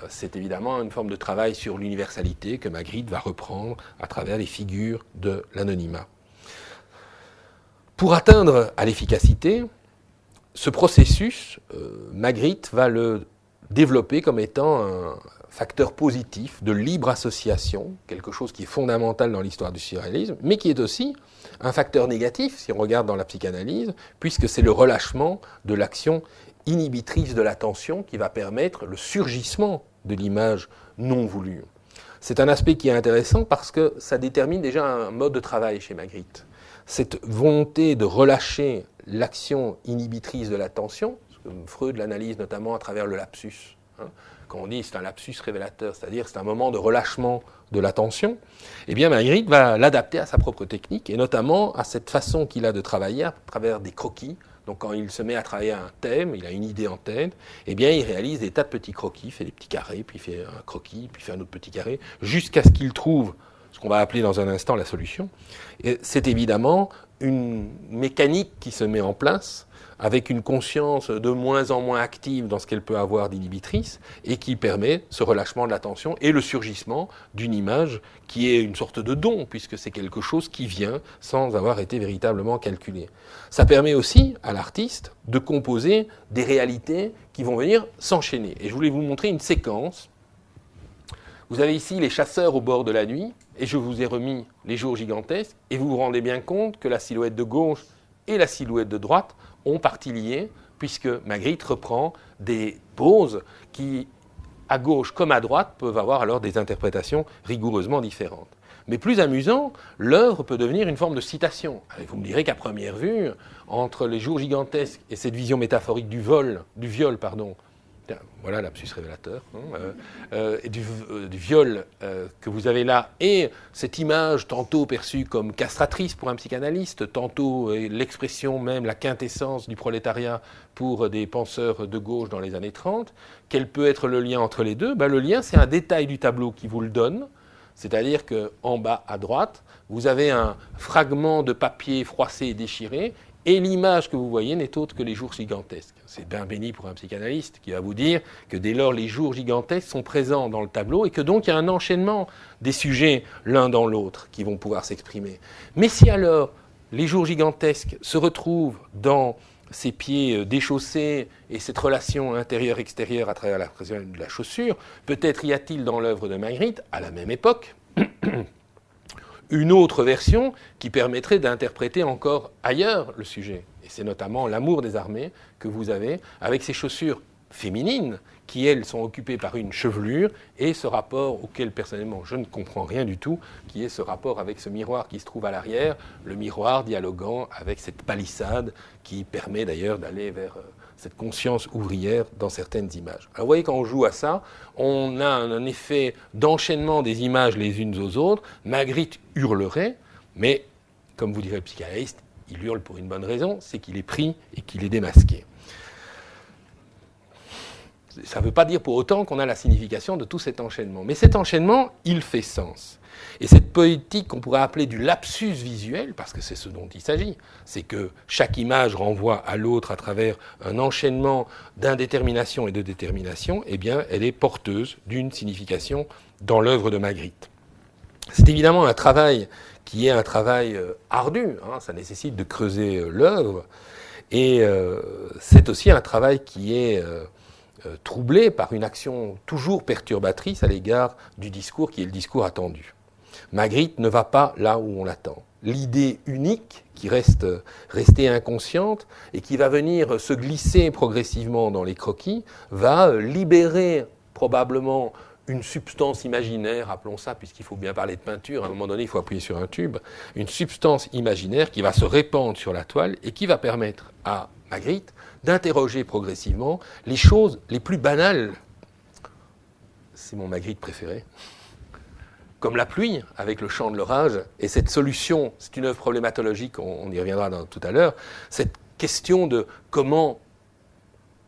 C'est évidemment une forme de travail sur l'universalité que Magritte va reprendre à travers les figures de l'anonymat. Pour atteindre à l'efficacité, ce processus, Magritte va le développer comme étant un facteur positif de libre association, quelque chose qui est fondamental dans l'histoire du surréalisme, mais qui est aussi un facteur négatif, si on regarde dans la psychanalyse, puisque c'est le relâchement de l'action inhibitrice de l'attention qui va permettre le surgissement de l'image non voulue. C'est un aspect qui est intéressant parce que ça détermine déjà un mode de travail chez Magritte. Cette volonté de relâcher l'action inhibitrice de l'attention, Freud l'analyse notamment à travers le lapsus. Quand on dit c'est un lapsus révélateur, c'est-à-dire c'est un moment de relâchement de l'attention, eh bien Magritte va l'adapter à sa propre technique et notamment à cette façon qu'il a de travailler à travers des croquis. Donc quand il se met à travailler un thème, il a une idée en tête, eh bien il réalise des tas de petits croquis, il fait des petits carrés, puis il fait un croquis, puis il fait un autre petit carré, jusqu'à ce qu'il trouve ce qu'on va appeler dans un instant la solution. Et c'est évidemment une mécanique qui se met en place avec une conscience de moins en moins active dans ce qu'elle peut avoir d'inhibitrice et qui permet ce relâchement de l'attention et le surgissement d'une image qui est une sorte de don puisque c'est quelque chose qui vient sans avoir été véritablement calculé. Ça permet aussi à l'artiste de composer des réalités qui vont venir s'enchaîner. Et je voulais vous montrer une séquence. Vous avez ici les chasseurs au bord de la nuit et je vous ai remis les jours gigantesques et vous vous rendez bien compte que la silhouette de gauche et la silhouette de droite ont partie liée, puisque Magritte reprend des poses qui, à gauche comme à droite, peuvent avoir alors des interprétations rigoureusement différentes. Mais plus amusant, l'œuvre peut devenir une forme de citation. Et vous me direz qu'à première vue, entre les jours gigantesques et cette vision métaphorique du viol, voilà lapsus révélateur, et du viol que vous avez là, et cette image tantôt perçue comme castratrice pour un psychanalyste, tantôt l'expression même, la quintessence du prolétariat pour des penseurs de gauche dans les années 30, quel peut être le lien entre les deux? Le lien, c'est un détail du tableau qui vous le donne, c'est-à-dire qu'en bas à droite, vous avez un fragment de papier froissé et déchiré, et l'image que vous voyez n'est autre que les jours gigantesques. C'est bien béni pour un psychanalyste qui va vous dire que dès lors les jours gigantesques sont présents dans le tableau et que donc il y a un enchaînement des sujets l'un dans l'autre qui vont pouvoir s'exprimer. Mais si alors les jours gigantesques se retrouvent dans ces pieds déchaussés et cette relation intérieure-extérieure à travers la pression de la chaussure, peut-être y a-t-il dans l'œuvre de Magritte, à la même époque, une autre version qui permettrait d'interpréter encore ailleurs le sujet. Et c'est notamment l'amour des armées que vous avez avec ces chaussures féminines qui, elles, sont occupées par une chevelure et ce rapport auquel, personnellement, je ne comprends rien du tout, qui est ce rapport avec ce miroir qui se trouve à l'arrière, le miroir dialoguant avec cette palissade qui permet d'ailleurs d'aller vers cette conscience ouvrière dans certaines images. Alors vous voyez, quand on joue à ça, on a un effet d'enchaînement des images les unes aux autres. Magritte hurlerait, mais, comme vous dirait le psychanalyste, il hurle pour une bonne raison, c'est qu'il est pris et qu'il est démasqué. Ça ne veut pas dire pour autant qu'on a la signification de tout cet enchaînement. Mais cet enchaînement, il fait sens. Et cette poétique qu'on pourrait appeler du lapsus visuel, parce que c'est ce dont il s'agit, c'est que chaque image renvoie à l'autre à travers un enchaînement d'indétermination et de détermination, eh bien, elle est porteuse d'une signification dans l'œuvre de Magritte. C'est évidemment un travail qui est un travail ardu, ça nécessite de creuser l'œuvre, et c'est aussi un travail qui est troublé par une action toujours perturbatrice à l'égard du discours qui est le discours attendu. Magritte ne va pas là où on l'attend. L'idée unique qui reste restée inconsciente et qui va venir se glisser progressivement dans les croquis va libérer probablement une substance imaginaire, appelons ça, puisqu'il faut bien parler de peinture, à un moment donné il faut appuyer sur un tube, une substance imaginaire qui va se répandre sur la toile et qui va permettre à Magritte d'interroger progressivement les choses les plus banales. C'est mon Magritte préféré. Comme la pluie, avec le chant de l'orage, et cette solution, c'est une œuvre problématologique, on y reviendra tout à l'heure, cette question de comment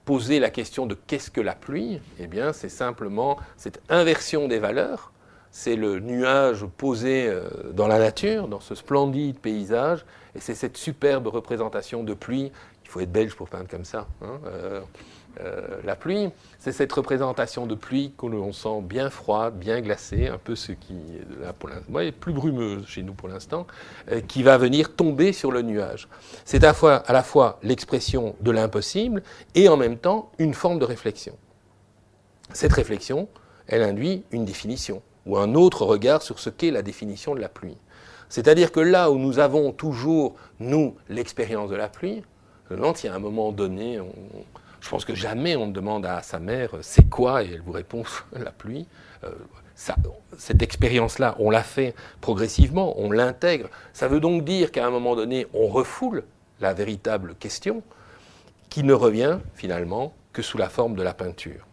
poser la question de qu'est-ce que la pluie, eh bien c'est simplement cette inversion des valeurs, c'est le nuage posé dans la nature, dans ce splendide paysage, et c'est cette superbe représentation de pluie. Il faut être belge pour peindre comme ça. La pluie, c'est cette représentation de pluie que l'on sent bien froide, bien glacée, un peu ce qui là pour l'instant, est plus brumeuse chez nous pour l'instant, qui va venir tomber sur le nuage. C'est à la fois l'expression de l'impossible et en même temps une forme de réflexion. Cette réflexion, elle induit une définition ou un autre regard sur ce qu'est la définition de la pluie. C'est-à-dire que là où nous avons toujours, nous, l'expérience de la pluie, il y a un moment donné, je pense que jamais on ne demande à sa mère « c'est quoi ?» et elle vous répond « la pluie ». Cette expérience-là, on la fait progressivement, on l'intègre. Ça veut donc dire qu'à un moment donné, on refoule la véritable question qui ne revient finalement que sous la forme de la peinture.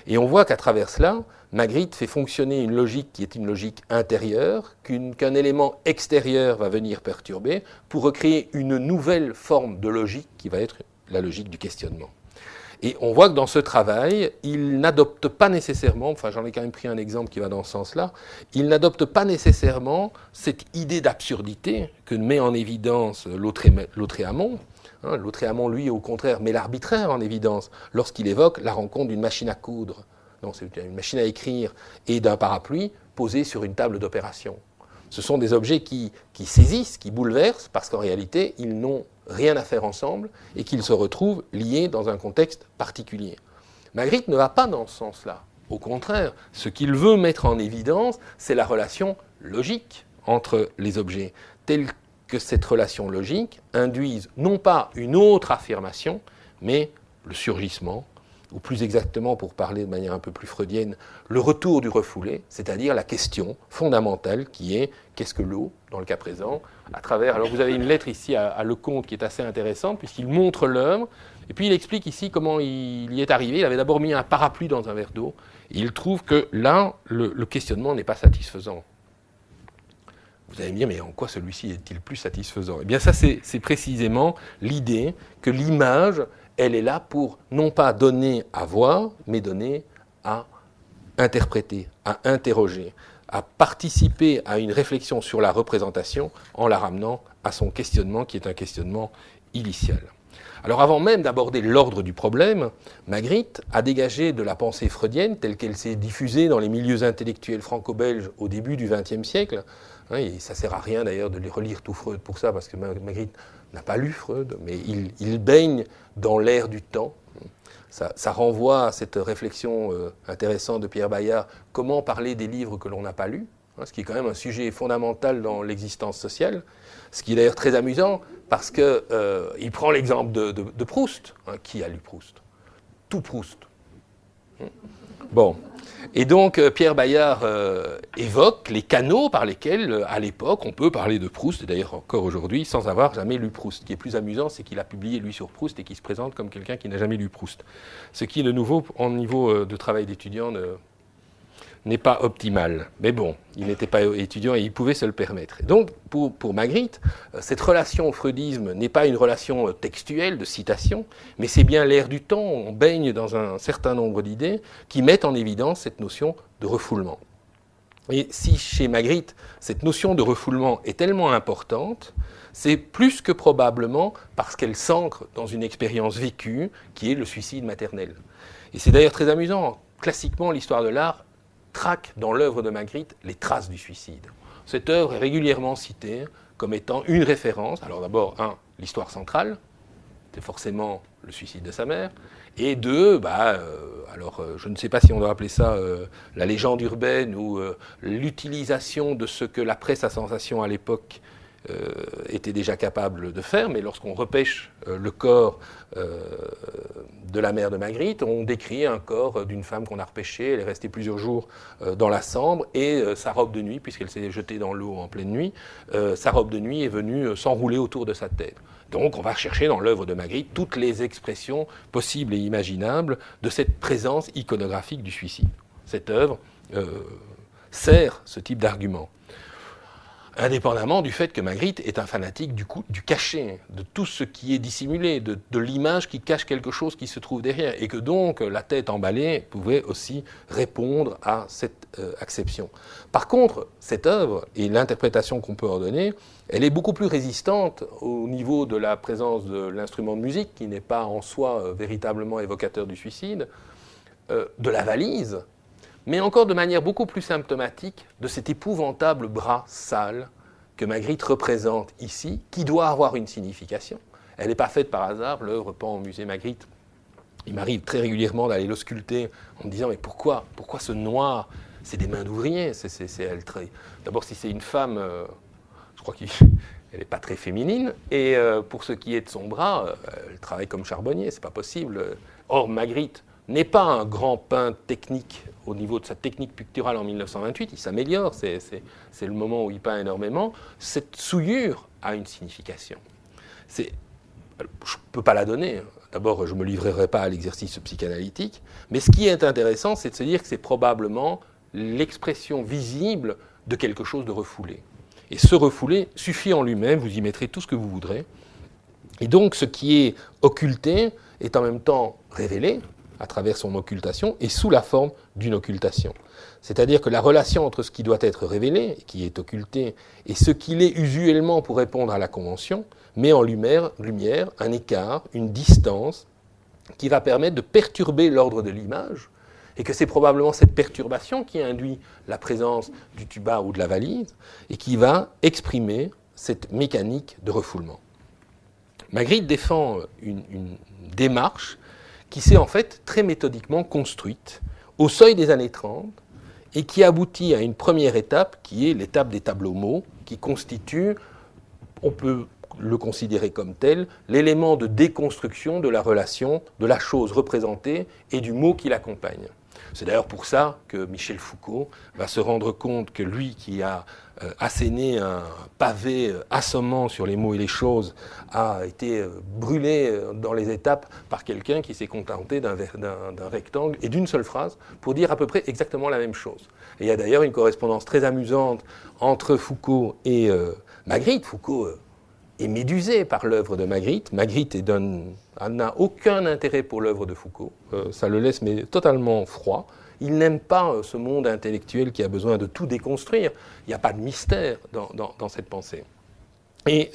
Et on voit qu'à travers cela, Magritte fait fonctionner une logique qui est une logique intérieure, qu'un élément extérieur va venir perturber pour recréer une nouvelle forme de logique qui va être la logique du questionnement. Et on voit que dans ce travail, il n'adopte pas nécésairement, enfin j'en ai quand même pris un exemple qui va dans ce sens-là, il n'adopte pas nécessairement cette idée d'absurdité que met en évidence Lautréamont. Lautréamont, lui, au contraire, met l'arbitraire en évidence lorsqu'il évoque la rencontre d'une machine à coudre. Non, c'est une machine à écrire et d'un parapluie posé sur une table d'opération. Ce sont des objets qui saisissent, qui bouleversent, parce qu'en réalité, ils n'ont rien à faire ensemble et qu'ils se retrouvent liés dans un contexte particulier. Magritte ne va pas dans ce sens-là. Au contraire, ce qu'il veut mettre en évidence, c'est la relation logique entre les objets, telle que cette relation logique induise non pas une autre affirmation, mais le surgissement ou plus exactement pour parler de manière un peu plus freudienne, le retour du refoulé, c'est-à-dire la question fondamentale qui est qu'est-ce que l'eau, dans le cas présent, à travers... Alors vous avez une lettre ici à Lecomte qui est assez intéressante, puisqu'il montre l'œuvre, et puis il explique ici comment il y est arrivé. Il avait d'abord mis un parapluie dans un verre d'eau, et il trouve que là, le questionnement n'est pas satisfaisant. Vous allez me dire, mais en quoi celui-ci est-il plus satisfaisant? Eh bien ça, c'est précisément l'idée que l'image, elle est là pour non pas donner à voir, mais donner à interpréter, à interroger, à participer à une réflexion sur la représentation en la ramenant à son questionnement qui est un questionnement initial. Alors avant même d'aborder l'ordre du problème, Magritte a dégagé de la pensée freudienne telle qu'elle s'est diffusée dans les milieux intellectuels franco-belges au début du XXe siècle. Et ça ne sert à rien d'ailleurs de les relire tout Freud pour ça, parce que Magritte n'a pas lu Freud, mais il baigne dans l'air du temps. Ça renvoie à cette réflexion intéressante de Pierre Bayard, comment parler des livres que l'on n'a pas lus, ce qui est quand même un sujet fondamental dans l'existence sociale, ce qui est d'ailleurs très amusant, parce qu'il prend l'exemple de Proust. Qui a lu Proust? Tout Proust. Bon. Et donc Pierre Bayard évoque les canaux par lesquels, à l'époque, on peut parler de Proust, et d'ailleurs encore aujourd'hui, sans avoir jamais lu Proust. Ce qui est plus amusant, c'est qu'il a publié, lui, sur Proust, et qu'il se présente comme quelqu'un qui n'a jamais lu Proust. Ce qui, de nouveau, en niveau de travail d'étudiant, n'est pas optimal. Mais bon, il n'était pas étudiant et il pouvait se le permettre. Et donc, pour Magritte, cette relation au freudisme n'est pas une relation textuelle de citation, mais c'est bien l'air du temps, on baigne dans un certain nombre d'idées qui mettent en évidence cette notion de refoulement. Et si chez Magritte, cette notion de refoulement est tellement importante, c'est plus que probablement parce qu'elle s'ancre dans une expérience vécue qui est le suicide maternel. Et c'est d'ailleurs très amusant. Classiquement, l'histoire de l'art traque dans l'œuvre de Magritte les traces du suicide. Cette œuvre est régulièrement citée comme étant une référence. Alors d'abord, l'histoire centrale, c'est forcément le suicide de sa mère, et deux, je ne sais pas si on doit appeler ça la légende urbaine ou l'utilisation de ce que la presse à sensation à l'époque était déjà capable de faire, mais lorsqu'on repêche le corps de la mère de Magritte, on décrit un corps d'une femme qu'on a repêchée, elle est restée plusieurs jours dans la Sambre, et sa robe de nuit, puisqu'elle s'est jetée dans l'eau en pleine nuit, sa robe de nuit est venue s'enrouler autour de sa tête. Donc on va chercher dans l'œuvre de Magritte toutes les expressions possibles et imaginables de cette présence iconographique du suicide. Cette œuvre sert ce type d'argument. Indépendamment du fait que Magritte est un fanatique du cachet, de tout ce qui est dissimulé, de l'image qui cache quelque chose qui se trouve derrière, et que donc la tête emballée pouvait aussi répondre à cette acception. Par contre, cette œuvre et l'interprétation qu'on peut en donner, elle est beaucoup plus résistante au niveau de la présence de l'instrument de musique, qui n'est pas en soi véritablement évocateur du suicide, de la valise, mais encore de manière beaucoup plus symptomatique de cet épouvantable bras sale que Magritte représente ici, qui doit avoir une signification. Elle n'est pas faite par hasard, l'œuvre pend au musée Magritte. Il m'arrive très régulièrement d'aller l'ausculter en me disant « mais pourquoi ce noir? C'est des mains d'ouvrier. » D'abord, si c'est une femme, je crois qu'elle n'est pas très féminine, et pour ce qui est de son bras, elle travaille comme charbonnier, c'est pas possible. Or, Magritte n'est pas un grand peintre technique au niveau de sa technique picturale en 1928, il s'améliore, c'est le moment où il peint énormément. Cette souillure a une signification. Je ne peux pas la donner. D'abord, je ne me livrerai pas à l'exercice psychanalytique, mais ce qui est intéressant, c'est de se dire que c'est probablement l'expression visible de quelque chose de refoulé. Et ce refoulé suffit en lui-même, vous y mettrez tout ce que vous voudrez. Et donc, ce qui est occulté est en même temps révélé, à travers son occultation, et sous la forme d'une occultation. C'est-à-dire que la relation entre ce qui doit être révélé, et qui est occulté, et ce qu'il est usuellement pour répondre à la convention, met en lumière un écart, une distance, qui va permettre de perturber l'ordre de l'image, et que c'est probablement cette perturbation qui induit la présence du tuba ou de la valise, et qui va exprimer cette mécanique de refoulement. Magritte défend une démarche qui s'est en fait très méthodiquement construite au seuil des années 30 et qui aboutit à une première étape qui est l'étape des tableaux mots, qui constitue, on peut le considérer comme tel, l'élément de déconstruction de la relation, de la chose représentée et du mot qui l'accompagne. C'est d'ailleurs pour ça que Michel Foucault va se rendre compte que lui qui a asséné un pavé assommant sur les mots et les choses a été brûlé dans les étapes par quelqu'un qui s'est contenté d'un rectangle et d'une seule phrase pour dire à peu près exactement la même chose. Et il y a d'ailleurs une correspondance très amusante entre Foucault et Magritte. Foucault est médusé par l'œuvre de Magritte. Magritte n'a aucun intérêt pour l'œuvre de Foucault. Ça le laisse mais totalement froid. Il n'aime pas ce monde intellectuel qui a besoin de tout déconstruire. Il n'y a pas de mystère dans cette pensée. Et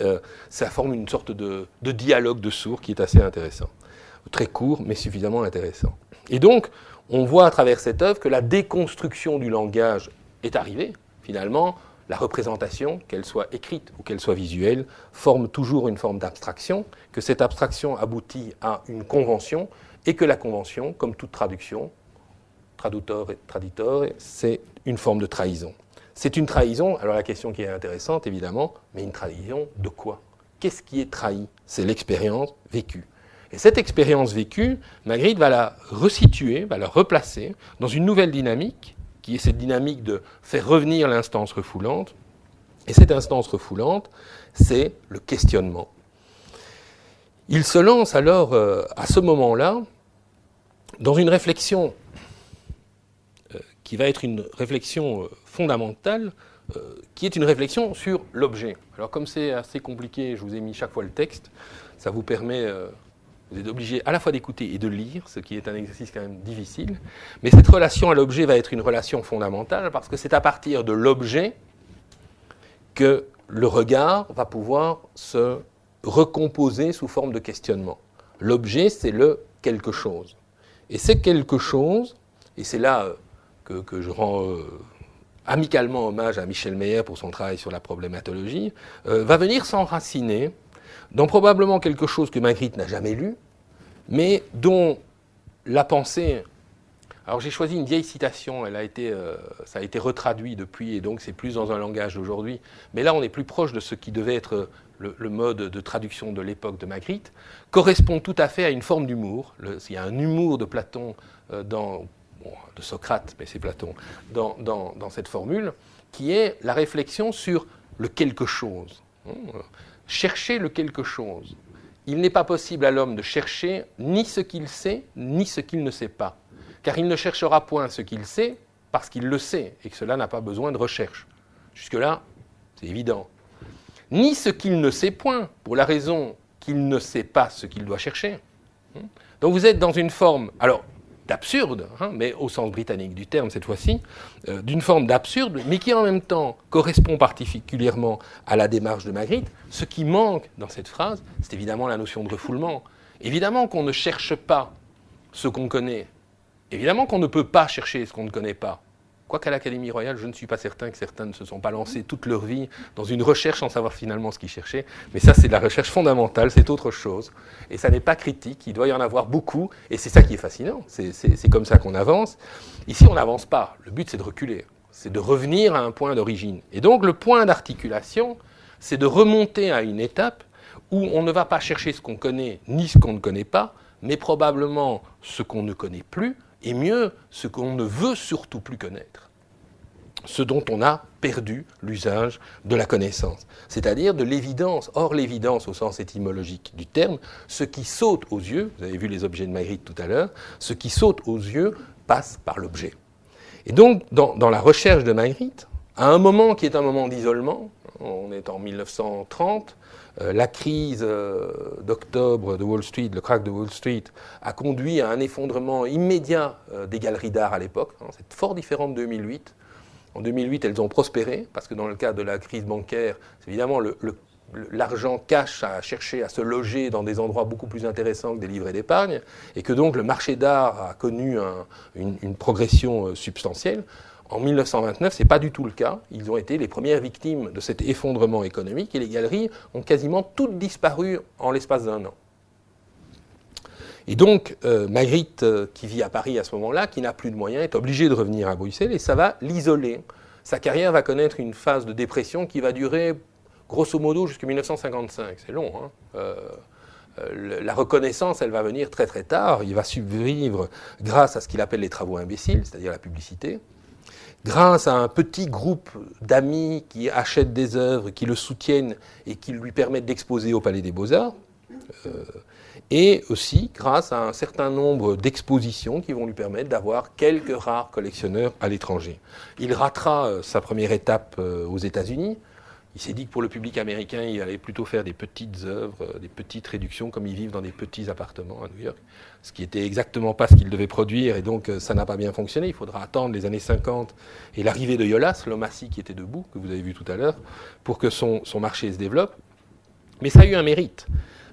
ça forme une sorte de dialogue de sourds qui est assez intéressant. Très court, mais suffisamment intéressant. Et donc, on voit à travers cette œuvre que la déconstruction du langage est arrivée. Finalement, la représentation, qu'elle soit écrite ou qu'elle soit visuelle, forme toujours une forme d'abstraction, que cette abstraction aboutit à une convention, et que la convention, comme toute traduction, traducteur et traditore, c'est une forme de trahison. C'est une trahison, alors la question qui est intéressante évidemment, mais une trahison de quoi? Qu'est-ce qui est trahi? C'est l'expérience vécue. Et cette expérience vécue, Magritte va la resituer, va la replacer dans une nouvelle dynamique, qui est cette dynamique de faire revenir l'instance refoulante. Et cette instance refoulante, c'est le questionnement. Il se lance alors, à ce moment-là, dans une réflexion qui va être une réflexion fondamentale, qui est une réflexion sur l'objet. Alors comme c'est assez compliqué, je vous ai mis chaque fois le texte, ça vous permet, vous êtes obligé à la fois d'écouter et de lire, ce qui est un exercice quand même difficile, mais cette relation à l'objet va être une relation fondamentale, parce que c'est à partir de l'objet que le regard va pouvoir se recomposer sous forme de questionnement. L'objet, c'est le quelque chose. Et c'est quelque chose, et c'est là que je rends amicalement hommage à Michel Meyer pour son travail sur la problématologie, va venir s'enraciner dans probablement quelque chose que Magritte n'a jamais lu, mais dont la pensée... Alors j'ai choisi une vieille citation, ça a été retraduit depuis, et donc c'est plus dans un langage d'aujourd'hui, mais là on est plus proche de ce qui devait être le mode de traduction de l'époque de Magritte, correspond tout à fait à une forme d'humour. Il y a un humour de Platon de Socrate, mais c'est Platon, dans cette formule, qui est la réflexion sur le quelque chose. Chercher le quelque chose. Il n'est pas possible à l'homme de chercher ni ce qu'il sait, ni ce qu'il ne sait pas. Car il ne cherchera point ce qu'il sait, parce qu'il le sait, et que cela n'a pas besoin de recherche. Jusque-là, c'est évident. Ni ce qu'il ne sait point, pour la raison qu'il ne sait pas ce qu'il doit chercher. Donc vous êtes dans une forme... Alors, d'absurde, mais au sens britannique du terme cette fois-ci, d'une forme d'absurde, mais qui en même temps correspond particulièrement à la démarche de Magritte. Ce qui manque dans cette phrase, c'est évidemment la notion de refoulement. Évidemment qu'on ne cherche pas ce qu'on connaît. Évidemment qu'on ne peut pas chercher ce qu'on ne connaît pas. Quoiqu'à l'Académie royale, je ne suis pas certain que certains ne se sont pas lancés toute leur vie dans une recherche sans savoir finalement ce qu'ils cherchaient. Mais ça, c'est de la recherche fondamentale, c'est autre chose. Et ça n'est pas critique, il doit y en avoir beaucoup. Et c'est ça qui est fascinant, c'est comme ça qu'on avance. Ici, on n'avance pas. Le but, c'est de reculer. C'est de revenir à un point d'origine. Et donc, le point d'articulation, c'est de remonter à une étape où on ne va pas chercher ce qu'on connaît ni ce qu'on ne connaît pas, mais probablement ce qu'on ne connaît plus, et mieux, ce qu'on ne veut surtout plus connaître, ce dont on a perdu l'usage de la connaissance, c'est-à-dire de l'évidence. Or, l'évidence au sens étymologique du terme, ce qui saute aux yeux, vous avez vu les objets de Magritte tout à l'heure, ce qui saute aux yeux passe par l'objet. Et donc, dans la recherche de Magritte, à un moment qui est un moment d'isolement, on est en 1930, la crise d'octobre de Wall Street, le krach de Wall Street, a conduit à un effondrement immédiat des galeries d'art à l'époque. C'est fort différent de 2008. En 2008, elles ont prospéré, parce que dans le cas de la crise bancaire, c'est évidemment l'argent cash a cherché à se loger dans des endroits beaucoup plus intéressants que des livrets d'épargne, et que donc le marché d'art a connu une progression substantielle. En 1929, ce n'est pas du tout le cas. Ils ont été les premières victimes de cet effondrement économique et les galeries ont quasiment toutes disparu en l'espace d'un an. Et donc, Magritte, qui vit à Paris à ce moment-là, qui n'a plus de moyens, est obligé de revenir à Bruxelles et ça va l'isoler. Sa carrière va connaître une phase de dépression qui va durer grosso modo jusqu'en 1955. C'est long, hein. La reconnaissance, elle va venir très très tard. Il va survivre grâce à ce qu'il appelle les travaux imbéciles, c'est-à-dire la publicité, grâce à un petit groupe d'amis qui achètent des œuvres, qui le soutiennent et qui lui permettent d'exposer au Palais des Beaux-Arts, et aussi grâce à un certain nombre d'expositions qui vont lui permettre d'avoir quelques rares collectionneurs à l'étranger. Il ratera sa première étape aux États-Unis. Il s'est dit que pour le public américain, il allait plutôt faire des petites œuvres, des petites réductions, comme ils vivent dans des petits appartements à New York, ce qui n'était exactement pas ce qu'il devait produire, et donc ça n'a pas bien fonctionné. Il faudra attendre les années 50 et l'arrivée de Yolas, l'homme assis qui était debout, que vous avez vu tout à l'heure, pour que son marché se développe. Mais ça a eu un mérite.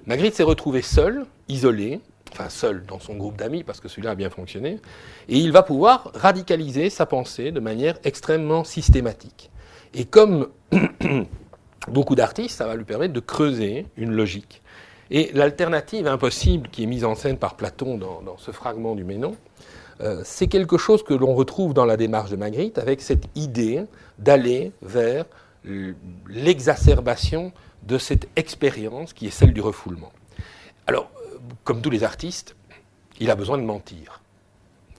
Magritte s'est retrouvé seul, isolé, enfin seul dans son groupe d'amis, parce que celui-là a bien fonctionné, et il va pouvoir radicaliser sa pensée de manière extrêmement systématique. Et comme beaucoup d'artistes, ça va lui permettre de creuser une logique. Et l'alternative impossible qui est mise en scène par Platon dans ce fragment du Ménon, c'est quelque chose que l'on retrouve dans la démarche de Magritte, avec cette idée d'aller vers l'exacerbation de cette expérience qui est celle du refoulement. Alors, comme tous les artistes, il a besoin de mentir.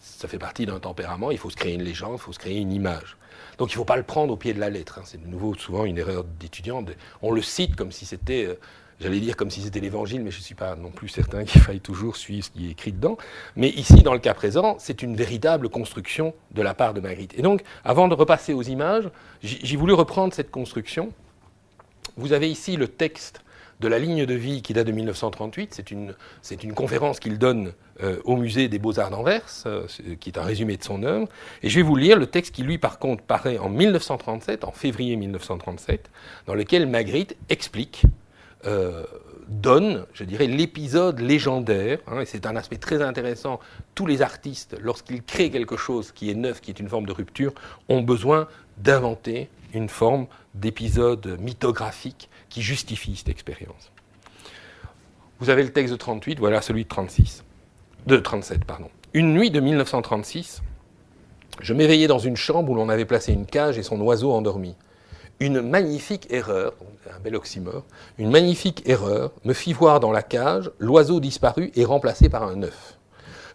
Ça fait partie d'un tempérament, il faut se créer une légende, il faut se créer une image. Donc il ne faut pas le prendre au pied de la lettre. C'est de nouveau souvent une erreur d'étudiant. On le cite comme si c'était, j'allais dire comme si c'était l'évangile, mais je ne suis pas non plus certain qu'il faille toujours suivre ce qui est écrit dedans. Mais ici, dans le cas présent, c'est une véritable construction de la part de Magritte. Et donc, avant de repasser aux images, j'ai voulu reprendre cette construction. Vous avez ici le texte de la ligne de vie qui date de 1938. C'est une conférence qu'il donne au musée des Beaux-Arts d'Anvers, qui est un résumé de son œuvre. Et je vais vous lire le texte qui, lui, par contre, paraît en 1937, en février 1937, dans lequel Magritte explique, donne, je dirais, l'épisode légendaire, hein, et c'est un aspect très intéressant. Tous les artistes, lorsqu'ils créent quelque chose qui est neuf, qui est une forme de rupture, ont besoin d'inventer une forme d'épisode mythographique qui justifie cette expérience. Vous avez le texte de 38, voilà celui de 37. Pardon. Une nuit de 1936, je m'éveillais dans une chambre où l'on avait placé une cage et son oiseau endormi. Une magnifique erreur, un bel oxymore, une magnifique erreur me fit voir dans la cage l'oiseau disparu et remplacé par un œuf.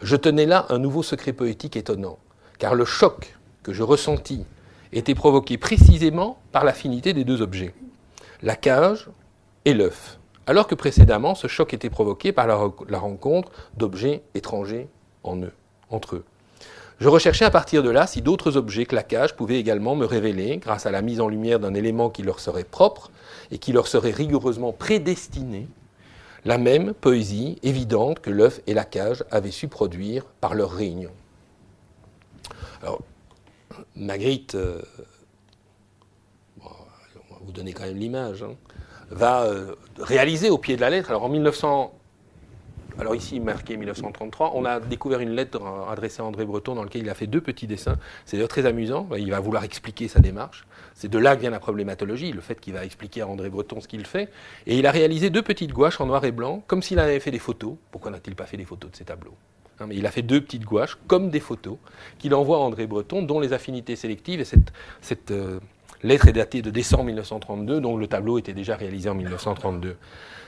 Je tenais là un nouveau secret poétique étonnant, car le choc que je ressentis était provoqué précisément par l'affinité des deux objets, la cage et l'œuf, alors que précédemment, ce choc était provoqué par la rencontre d'objets étrangers entre eux. Je recherchais à partir de là si d'autres objets que la cage pouvaient également me révéler, grâce à la mise en lumière d'un élément qui leur serait propre et qui leur serait rigoureusement prédestiné, la même poésie évidente que l'œuf et la cage avaient su produire par leur réunion. Alors, Magritte, on va vous donner quand même l'image, hein, va réaliser au pied de la lettre. Alors ici, marqué 1933, on a découvert une lettre adressée à André Breton dans laquelle il a fait deux petits dessins. C'est d'ailleurs très amusant. Il va vouloir expliquer sa démarche. C'est de là que vient la problématologie, le fait qu'il va expliquer à André Breton ce qu'il fait. Et il a réalisé deux petites gouaches en noir et blanc, comme s'il avait fait des photos. Pourquoi n'a-t-il pas fait des photos de ses tableaux ? Mais il a fait deux petites gouaches, comme des photos, qu'il envoie à André Breton, dont les affinités sélectives, et cette lettre est datée de décembre 1932, dont le tableau était déjà réalisé en 1932.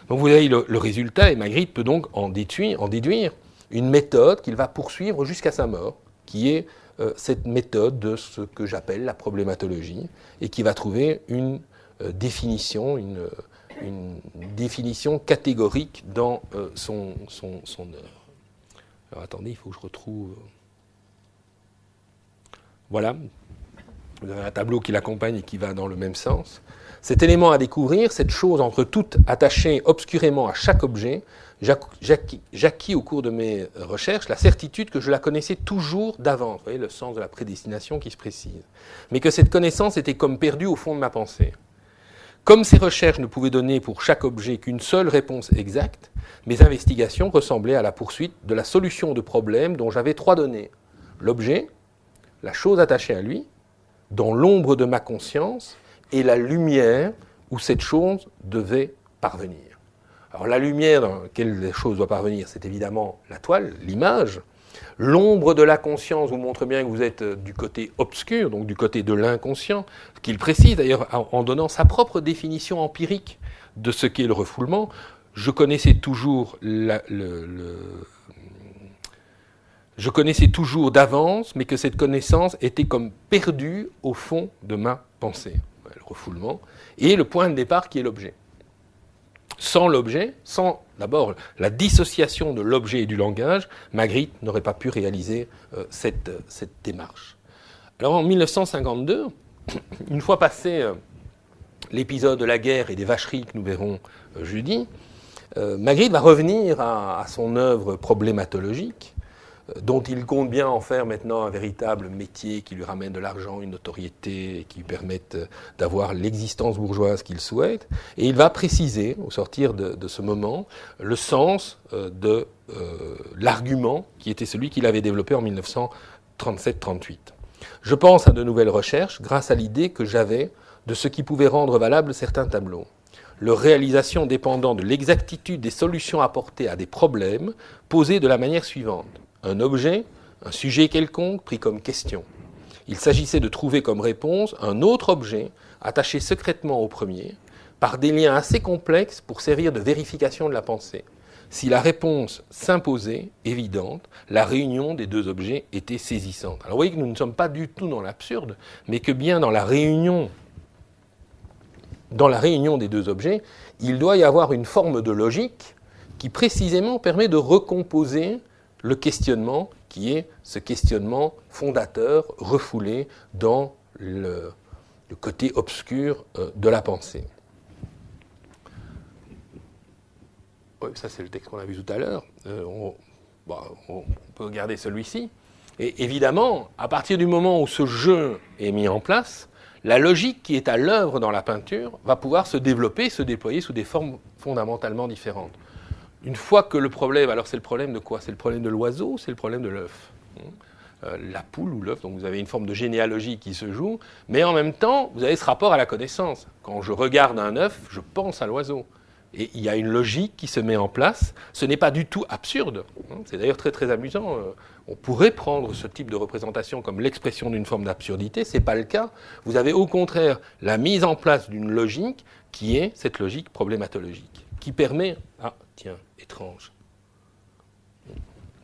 Donc vous avez le résultat, et Magritte peut donc en déduire une méthode qu'il va poursuivre jusqu'à sa mort, qui est cette méthode de ce que j'appelle la problématologie, et qui va trouver une définition catégorique dans son œuvre. Alors attendez, il faut que je retrouve... Voilà, vous avez un tableau qui l'accompagne et qui va dans le même sens. Cet élément à découvrir, cette chose entre toutes attachée obscurément à chaque objet, j'acquis au cours de mes recherches la certitude que je la connaissais toujours d'avance. Vous voyez le sens de la prédestination qui se précise. Mais que cette connaissance était comme perdue au fond de ma pensée. Comme ces recherches ne pouvaient donner pour chaque objet qu'une seule réponse exacte, mes investigations ressemblaient à la poursuite de la solution de problèmes dont j'avais trois données. L'objet, la chose attachée à lui, dans l'ombre de ma conscience, et la lumière où cette chose devait parvenir. Alors la lumière dans laquelle la chose doit parvenir, c'est évidemment la toile, l'image, L'ombre de la conscience vous montre bien que vous êtes du côté obscur, donc du côté de l'inconscient, ce qu'il précise d'ailleurs en donnant sa propre définition empirique de ce qu'est le refoulement. Je connaissais toujours d'avance, mais que cette connaissance était comme perdue au fond de ma pensée. Le refoulement, et le point de départ qui est l'objet. Sans l'objet, sans d'abord la dissociation de l'objet et du langage, Magritte n'aurait pas pu réaliser cette démarche. Alors en 1952, une fois passé l'épisode de la guerre et des vacheries que nous verrons jeudi, Magritte va revenir à son œuvre problématologique, dont il compte bien en faire maintenant un véritable métier qui lui ramène de l'argent, une notoriété, et qui lui permette d'avoir l'existence bourgeoise qu'il souhaite. Et il va préciser, au sortir de ce moment, le sens de l'argument qui était celui qu'il avait développé en 1937-38. Je pense à de nouvelles recherches grâce à l'idée que j'avais de ce qui pouvait rendre valables certains tableaux. Leur réalisation dépendant de l'exactitude des solutions apportées à des problèmes posés de la manière suivante. Un objet, un sujet quelconque pris comme question. Il s'agissait de trouver comme réponse un autre objet attaché secrètement au premier, par des liens assez complexes pour servir de vérification de la pensée. Si la réponse s'imposait, évidente, la réunion des deux objets était saisissante. Alors vous voyez que nous ne sommes pas du tout dans l'absurde, mais que bien dans la réunion des deux objets, il doit y avoir une forme de logique qui précisément permet de recomposer le questionnement qui est ce questionnement fondateur, refoulé dans le côté obscur de la pensée. Oui, ça c'est le texte qu'on a vu tout à l'heure. On peut regarder celui-ci. Et évidemment, à partir du moment où ce jeu est mis en place, la logique qui est à l'œuvre dans la peinture va pouvoir se développer, se déployer sous des formes fondamentalement différentes. Une fois que le problème, alors c'est le problème de quoi? C'est le problème de l'oiseau, c'est le problème de l'œuf. La poule ou l'œuf, donc vous avez une forme de généalogie qui se joue, mais en même temps, vous avez ce rapport à la connaissance. Quand je regarde un œuf, je pense à l'oiseau. Et il y a une logique qui se met en place. Ce n'est pas du tout absurde. C'est d'ailleurs très très amusant. On pourrait prendre ce type de représentation comme l'expression d'une forme d'absurdité. Ce n'est pas le cas. Vous avez au contraire la mise en place d'une logique qui est cette logique problématologique, qui permet... Ah, tiens, étrange.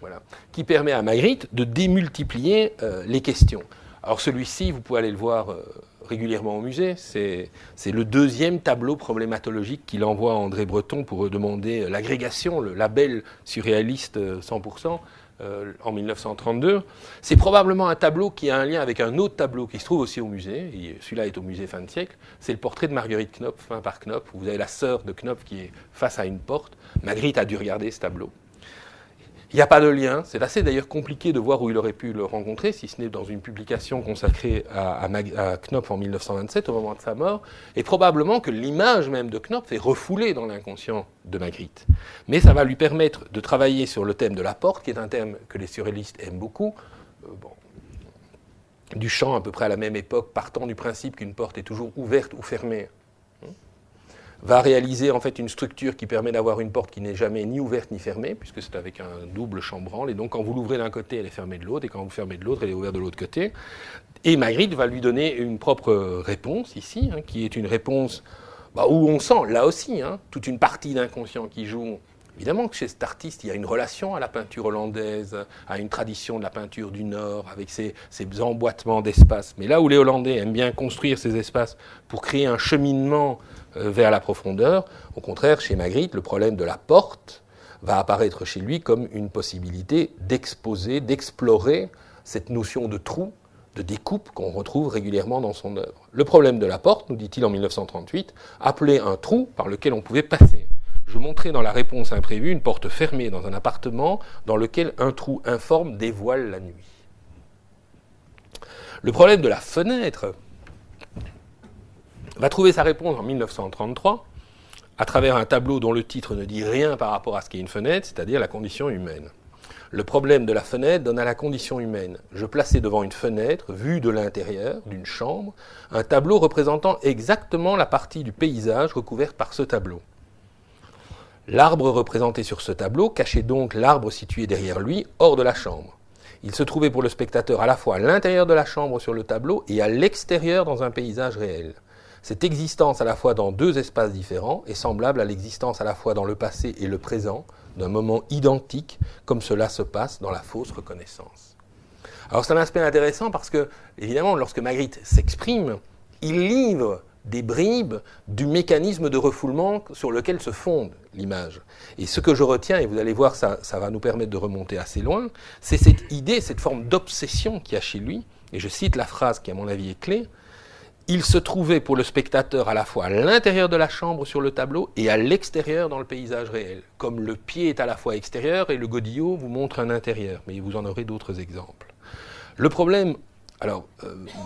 Voilà. Qui permet à Magritte de démultiplier les questions. Alors celui-ci, vous pouvez aller le voir régulièrement au musée, c'est le deuxième tableau problématologique qu'il envoie à André Breton pour demander l'agrégation, le label surréaliste 100%, en 1932. C'est probablement un tableau qui a un lien avec un autre tableau qui se trouve aussi au musée, et celui-là est au musée fin de siècle, c'est le portrait de Marguerite Knopf, peint par Knopf, où vous avez la sœur de Knopf qui est face à une porte. Magritte a dû regarder ce tableau. Il n'y a pas de lien, c'est assez d'ailleurs compliqué de voir où il aurait pu le rencontrer, si ce n'est dans une publication consacrée à Knopf en 1927, au moment de sa mort, et probablement que l'image même de Knopf est refoulée dans l'inconscient de Magritte. Mais ça va lui permettre de travailler sur le thème de la porte, qui est un thème que les surréalistes aiment beaucoup. Duchamp, à peu près à la même époque, partant du principe qu'une porte est toujours ouverte ou fermée, va réaliser en fait une structure qui permet d'avoir une porte qui n'est jamais ni ouverte ni fermée, puisque c'est avec un double chambranle, et donc quand vous l'ouvrez d'un côté, elle est fermée de l'autre, et quand vous fermez de l'autre, elle est ouverte de l'autre côté. Et Magritte va lui donner une propre réponse ici, qui est une réponse où on sent, là aussi, toute une partie d'inconscient qui joue. Évidemment que chez cet artiste, il y a une relation à la peinture hollandaise, à une tradition de la peinture du Nord, avec ces emboîtements d'espace. Mais là où les Hollandais aiment bien construire ces espaces pour créer un cheminement vers la profondeur, au contraire, chez Magritte, le problème de la porte va apparaître chez lui comme une possibilité d'exposer, d'explorer cette notion de trou, de découpe qu'on retrouve régulièrement dans son œuvre. Le problème de la porte, nous dit-il en 1938, appelait un trou par lequel on pouvait passer. Je montrais dans la réponse imprévue une porte fermée dans un appartement dans lequel un trou informe dévoile la nuit. Le problème de la fenêtre va trouver sa réponse en 1933 à travers un tableau dont le titre ne dit rien par rapport à ce qu'est une fenêtre, c'est-à-dire la condition humaine. Le problème de la fenêtre donne à la condition humaine. Je plaçais devant une fenêtre, vue de l'intérieur, d'une chambre, un tableau représentant exactement la partie du paysage recouverte par ce tableau. L'arbre représenté sur ce tableau cachait donc l'arbre situé derrière lui, hors de la chambre. Il se trouvait pour le spectateur à la fois à l'intérieur de la chambre sur le tableau et à l'extérieur dans un paysage réel. Cette existence à la fois dans deux espaces différents est semblable à l'existence à la fois dans le passé et le présent d'un moment identique, comme cela se passe dans la fausse reconnaissance. Alors c'est un aspect intéressant parce que, évidemment, lorsque Magritte s'exprime, il livre des bribes du mécanisme de refoulement sur lequel se fonde l'image. Et ce que je retiens, et vous allez voir, ça va nous permettre de remonter assez loin, c'est cette idée, cette forme d'obsession qu'il y a chez lui, et je cite la phrase qui à mon avis est clé, « Il se trouvait pour le spectateur à la fois à l'intérieur de la chambre sur le tableau et à l'extérieur dans le paysage réel, comme le pied est à la fois extérieur et le godillot vous montre un intérieur, mais vous en aurez d'autres exemples. » Le problème, alors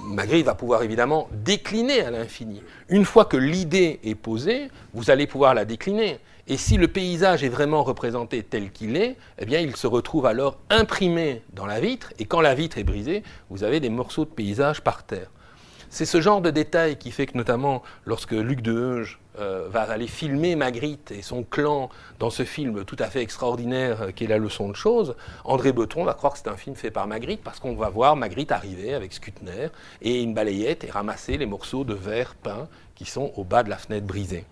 Magritte va pouvoir évidemment décliner à l'infini. Une fois que l'idée est posée, vous allez pouvoir la décliner. Et si le paysage est vraiment représenté tel qu'il est, eh bien il se retrouve alors imprimé dans la vitre, et quand la vitre est brisée, vous avez des morceaux de paysage par terre. C'est ce genre de détail qui fait que notamment lorsque Luc Deheuge va aller filmer Magritte et son clan dans ce film tout à fait extraordinaire qui est La leçon de choses, André Breton va croire que c'est un film fait par Magritte parce qu'on va voir Magritte arriver avec Skutner et une balayette et ramasser les morceaux de verre peint qui sont au bas de la fenêtre brisée.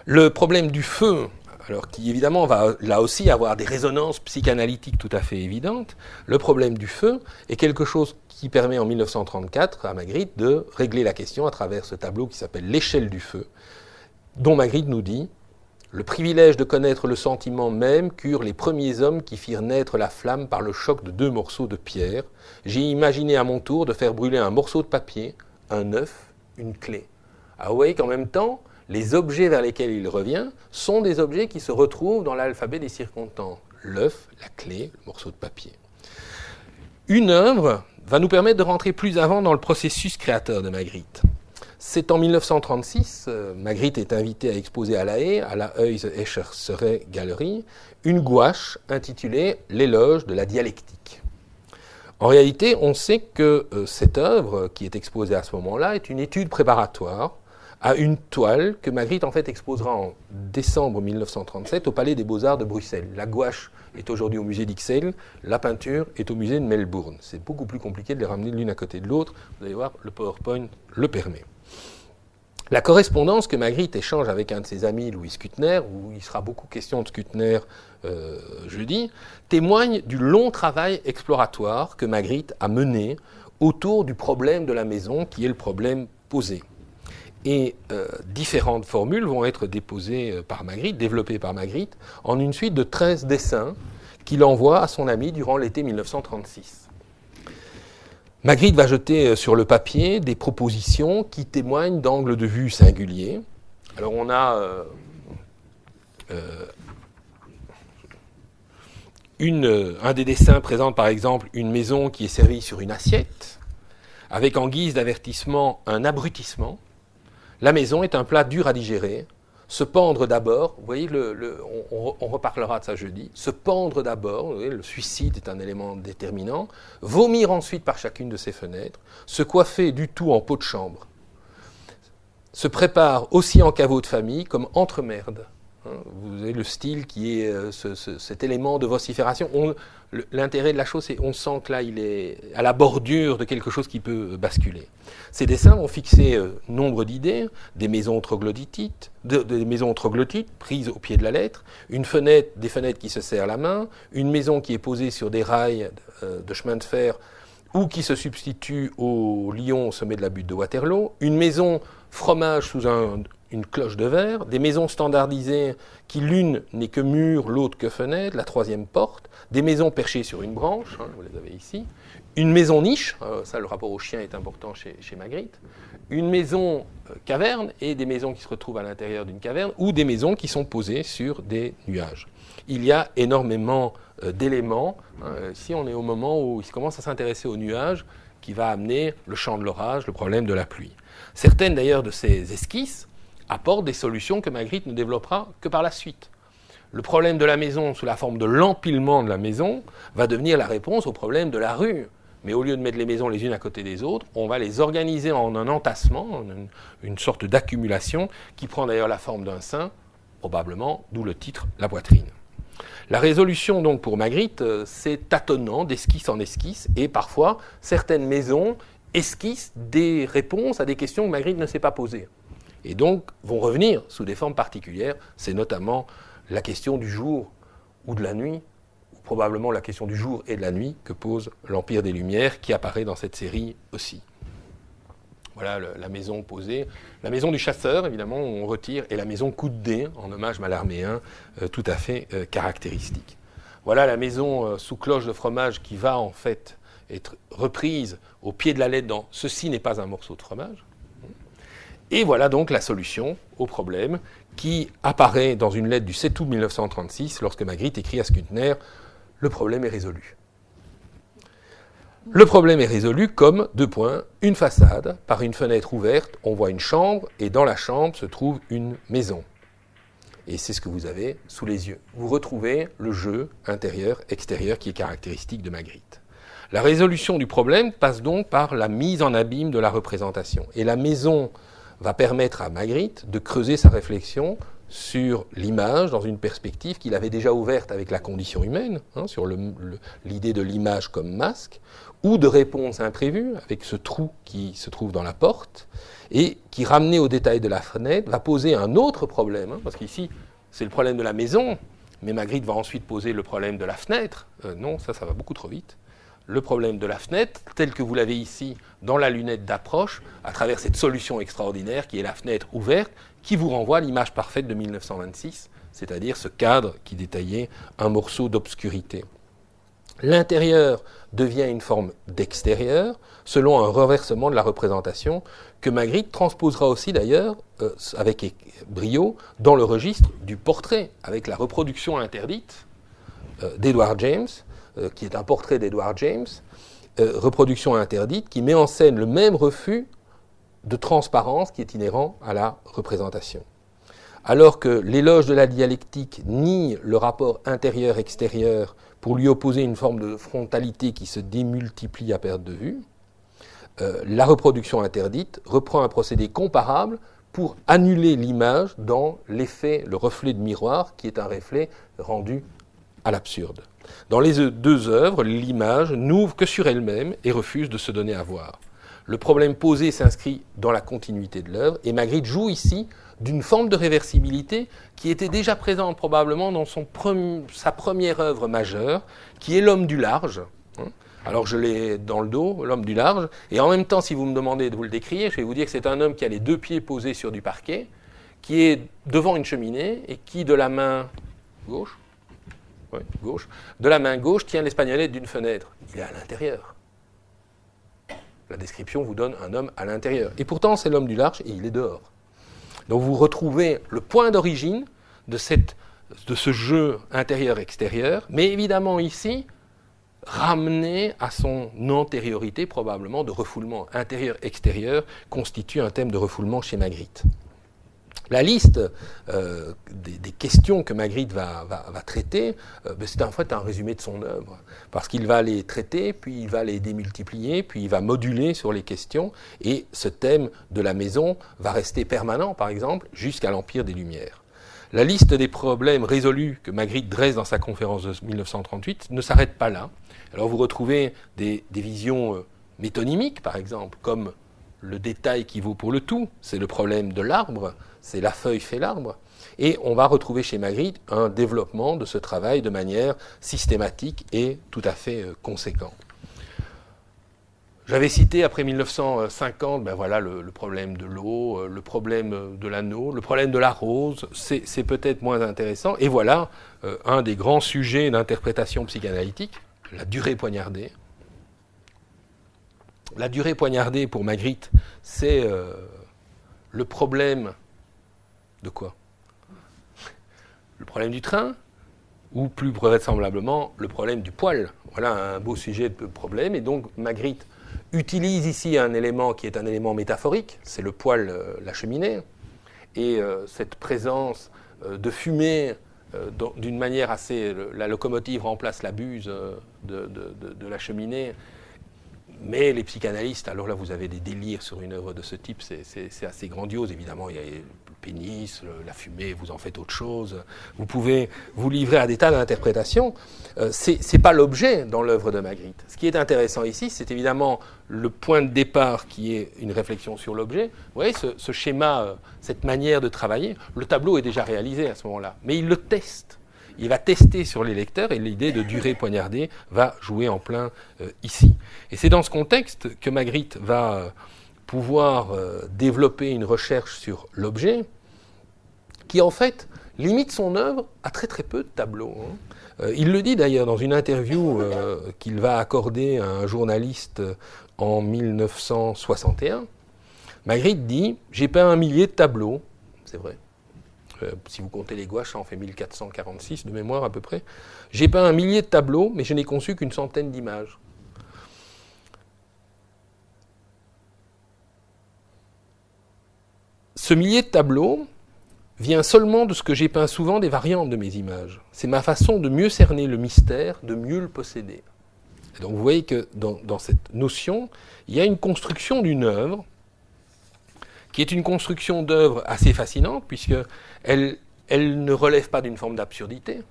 Le problème du feu, alors qui évidemment va là aussi avoir des résonances psychanalytiques tout à fait évidentes, le problème du feu est quelque chose qui permet en 1934 à Magritte de régler la question à travers ce tableau qui s'appelle L'échelle du feu, dont Magritte nous dit « Le privilège de connaître le sentiment même qu'eurent les premiers hommes qui firent naître la flamme par le choc de deux morceaux de pierre. J'ai imaginé à mon tour de faire brûler un morceau de papier, un œuf, une clé. » Ah, vous voyez qu'en même temps, les objets vers lesquels il revient sont des objets qui se retrouvent dans l'alphabet des circonstances. L'œuf, la clé, le morceau de papier. Une œuvre va nous permettre de rentrer plus avant dans le processus créateur de Magritte. C'est en 1936, Magritte est invité à exposer à La Haye, à la Heuse-Escherserey Galerie, une gouache intitulée « L'éloge de la dialectique ». En réalité, on sait que cette œuvre, qui est exposée à ce moment-là, est une étude préparatoire à une toile que Magritte en fait exposera en décembre 1937 au Palais des Beaux-Arts de Bruxelles. La gouache est aujourd'hui au musée d'Ixelles, la peinture est au musée de Melbourne. C'est beaucoup plus compliqué de les ramener l'une à côté de l'autre. Vous allez voir, le PowerPoint le permet. La correspondance que Magritte échange avec un de ses amis, Louis Skutner, où il sera beaucoup question de Skutner jeudi, témoigne du long travail exploratoire que Magritte a mené autour du problème de la maison, qui est le problème posé. Et différentes formules vont être déposées par Magritte, développées par Magritte, en une suite de 13 dessins qu'il envoie à son ami durant l'été 1936. Magritte va jeter sur le papier des propositions qui témoignent d'angles de vue singuliers. Alors on a un des dessins présente par exemple une maison qui est servie sur une assiette, avec en guise d'avertissement un abrutissement. La maison est un plat dur à digérer. Se pendre d'abord, vous voyez, on reparlera de ça jeudi, se pendre d'abord, vous voyez, le suicide est un élément déterminant, vomir ensuite par chacune de ses fenêtres, se coiffer du tout en peau de chambre, se prépare aussi en caveau de famille comme entremerde. Vous avez le style qui est cet élément de vocifération. L'intérêt de la chose, c'est qu'on sent que là, il est à la bordure de quelque chose qui peut basculer. Ces dessins vont fixer nombre d'idées, des maisons troglodytites, des maisons troglodytes prises au pied de la lettre, des fenêtres qui se serrent la main, une maison qui est posée sur des rails de chemin de fer ou qui se substitue au lion au sommet de la butte de Waterloo, une maison fromage sous une cloche de verre, des maisons standardisées qui l'une n'est que mur, l'autre que fenêtre, la troisième porte, des maisons perchées sur une branche, vous les avez ici, une maison niche, ça le rapport au chien est important chez Magritte, une maison caverne et des maisons qui se retrouvent à l'intérieur d'une caverne ou des maisons qui sont posées sur des nuages. Il y a énormément d'éléments. Ici, on est au moment où il commence à s'intéresser aux nuages qui va amener le chant de l'orage, le problème de la pluie. Certaines d'ailleurs de ces esquisses apportent des solutions que Magritte ne développera que par la suite. Le problème de la maison sous la forme de l'empilement de la maison va devenir la réponse au problème de la rue. Mais au lieu de mettre les maisons les unes à côté des autres, on va les organiser en un entassement, une sorte d'accumulation qui prend d'ailleurs la forme d'un sein, probablement, d'où le titre « La poitrine ». La résolution donc pour Magritte, c'est tâtonnant d'esquisse en esquisse, et parfois certaines maisons esquissent des réponses à des questions que Magritte ne s'est pas posées. Et donc vont revenir sous des formes particulières. C'est notamment la question du jour ou de la nuit, ou probablement la question du jour et de la nuit que pose l'Empire des Lumières, qui apparaît dans cette série aussi. Voilà la maison posée. La maison du chasseur, évidemment, on retire, et la maison coup de dé, en hommage mallarméen, tout à fait caractéristique. Voilà la maison sous cloche de fromage qui va en fait être reprise au pied de la lettre dans « Ceci n'est pas un morceau de fromage ». Et voilà donc la solution au problème qui apparaît dans une lettre du 7 août 1936 lorsque Magritte écrit à Schuntner « Le problème est résolu ». Le problème est résolu comme, une façade, par une fenêtre ouverte, on voit une chambre, et dans la chambre se trouve une maison. Et c'est ce que vous avez sous les yeux. Vous retrouvez le jeu intérieur-extérieur qui est caractéristique de Magritte. La résolution du problème passe donc par la mise en abîme de la représentation. Et la maison va permettre à Magritte de creuser sa réflexion sur l'image dans une perspective qu'il avait déjà ouverte avec la condition humaine, sur l'idée de l'image comme masque, ou de réponse imprévue, avec ce trou qui se trouve dans la porte, et qui, ramené au détail de la fenêtre, va poser un autre problème, parce qu'ici, c'est le problème de la maison, mais Magritte va ensuite poser le problème de la fenêtre. Non, ça va beaucoup trop vite. Le problème de la fenêtre, tel que vous l'avez ici dans la lunette d'approche, à travers cette solution extraordinaire qui est la fenêtre ouverte, qui vous renvoie à l'image parfaite de 1926, c'est-à-dire ce cadre qui détaillait un morceau d'obscurité. L'intérieur devient une forme d'extérieur, selon un renversement de la représentation, que Magritte transposera aussi d'ailleurs, avec brio, dans le registre du portrait, avec la reproduction interdite d'Edward James, qui est un portrait d'Edward James, reproduction interdite, qui met en scène le même refus de transparence qui est inhérent à la représentation. Alors que l'éloge de la dialectique nie le rapport intérieur-extérieur pour lui opposer une forme de frontalité qui se démultiplie à perte de vue, la reproduction interdite reprend un procédé comparable pour annuler l'image dans l'effet, le reflet de miroir, qui est un reflet rendu à l'absurde. Dans les deux œuvres, l'image n'ouvre que sur elle-même et refuse de se donner à voir. Le problème posé s'inscrit dans la continuité de l'œuvre, et Magritte joue ici d'une forme de réversibilité qui était déjà présente probablement dans sa première œuvre majeure, qui est L'homme du large. Alors je l'ai dans le dos, L'homme du large, et en même temps, si vous me demandez de vous le décrire, je vais vous dire que c'est un homme qui a les deux pieds posés sur du parquet, qui est devant une cheminée, et qui, de la main gauche, de la main gauche, tient l'espagnolette d'une fenêtre. Il est à l'intérieur. La description vous donne un homme à l'intérieur. Et pourtant, c'est l'homme du large et il est dehors. Donc vous retrouvez le point d'origine de ce jeu intérieur-extérieur, mais évidemment ici, ramené à son antériorité, probablement, de refoulement intérieur-extérieur, constitue un thème de refoulement chez Magritte. La liste des questions que Magritte va traiter, c'est en fait un résumé de son œuvre, parce qu'il va les traiter, puis il va les démultiplier, puis il va moduler sur les questions, et ce thème de la maison va rester permanent, par exemple, jusqu'à l'Empire des Lumières. La liste des problèmes résolus que Magritte dresse dans sa conférence de 1938 ne s'arrête pas là. Alors vous retrouvez des visions métonymiques, par exemple, comme le détail qui vaut pour le tout, c'est le problème de l'arbre, c'est la feuille fait l'arbre. Et on va retrouver chez Magritte un développement de ce travail de manière systématique et tout à fait conséquent. J'avais cité après 1950 le problème de l'eau, le problème de l'anneau, le problème de la rose, c'est peut-être moins intéressant. Et voilà un des grands sujets d'interprétation psychanalytique, la durée poignardée. La durée poignardée pour Magritte, c'est le problème de quoi ? Le problème du train, ou plus vraisemblablement le problème du poêle. Voilà un beau sujet de problème. Et donc Magritte utilise ici un élément qui est un élément métaphorique, c'est le poêle, la cheminée. Et cette présence de fumée, d'une manière assez... La locomotive remplace la buse de la cheminée. Mais les psychanalystes, alors là vous avez des délires sur une œuvre de ce type, c'est assez grandiose, évidemment, il y a le pénis, la fumée, vous en faites autre chose. Vous pouvez vous livrer à des tas d'interprétations. C'est pas l'objet dans l'œuvre de Magritte. Ce qui est intéressant ici, c'est évidemment le point de départ qui est une réflexion sur l'objet. Vous voyez, ce schéma, cette manière de travailler, le tableau est déjà réalisé à ce moment-là, mais il le teste. Il va tester sur les lecteurs et l'idée de durée poignardée va jouer en plein ici. Et c'est dans ce contexte que Magritte va pouvoir développer une recherche sur l'objet qui, en fait, limite son œuvre à très très peu de tableaux. Il le dit d'ailleurs dans une interview qu'il va accorder à un journaliste en 1961. Magritte dit « J'ai peint 1 millier de tableaux ». C'est vrai. Si vous comptez les gouaches, ça en fait 1446 de mémoire à peu près. J'ai peint 1 millier de tableaux, mais je n'ai conçu qu'une centaine d'images. Ce millier de tableaux vient seulement de ce que j'ai peint souvent des variantes de mes images. C'est ma façon de mieux cerner le mystère, de mieux le posséder. Et donc vous voyez que dans cette notion, il y a une construction d'une œuvre qui est une construction d'œuvre assez fascinante, puisqu'elle ne relève pas d'une forme d'absurdité.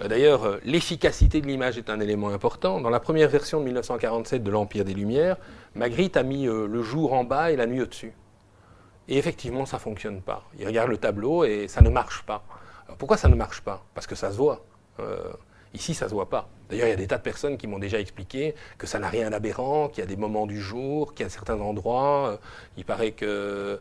D'ailleurs, l'efficacité de l'image est un élément important. Dans la première version de 1947 de l'Empire des Lumières, Magritte a mis le jour en bas et la nuit au-dessus. Et effectivement, ça ne fonctionne pas. Il regarde le tableau et ça ne marche pas. Alors pourquoi ça ne marche pas? Parce que ça se voit. Ici, ça ne se voit pas. D'ailleurs, il y a des tas de personnes qui m'ont déjà expliqué que ça n'a rien d'aberrant, qu'il y a des moments du jour, qu'il y a certains endroits. Il paraît qu'à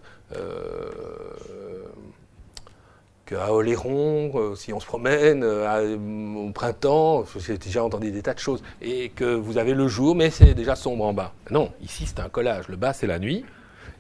Oléron, si on se promène au printemps, j'ai déjà entendu des tas de choses, et que vous avez le jour, mais c'est déjà sombre en bas. Non, ici, c'est un collage. Le bas, c'est la nuit,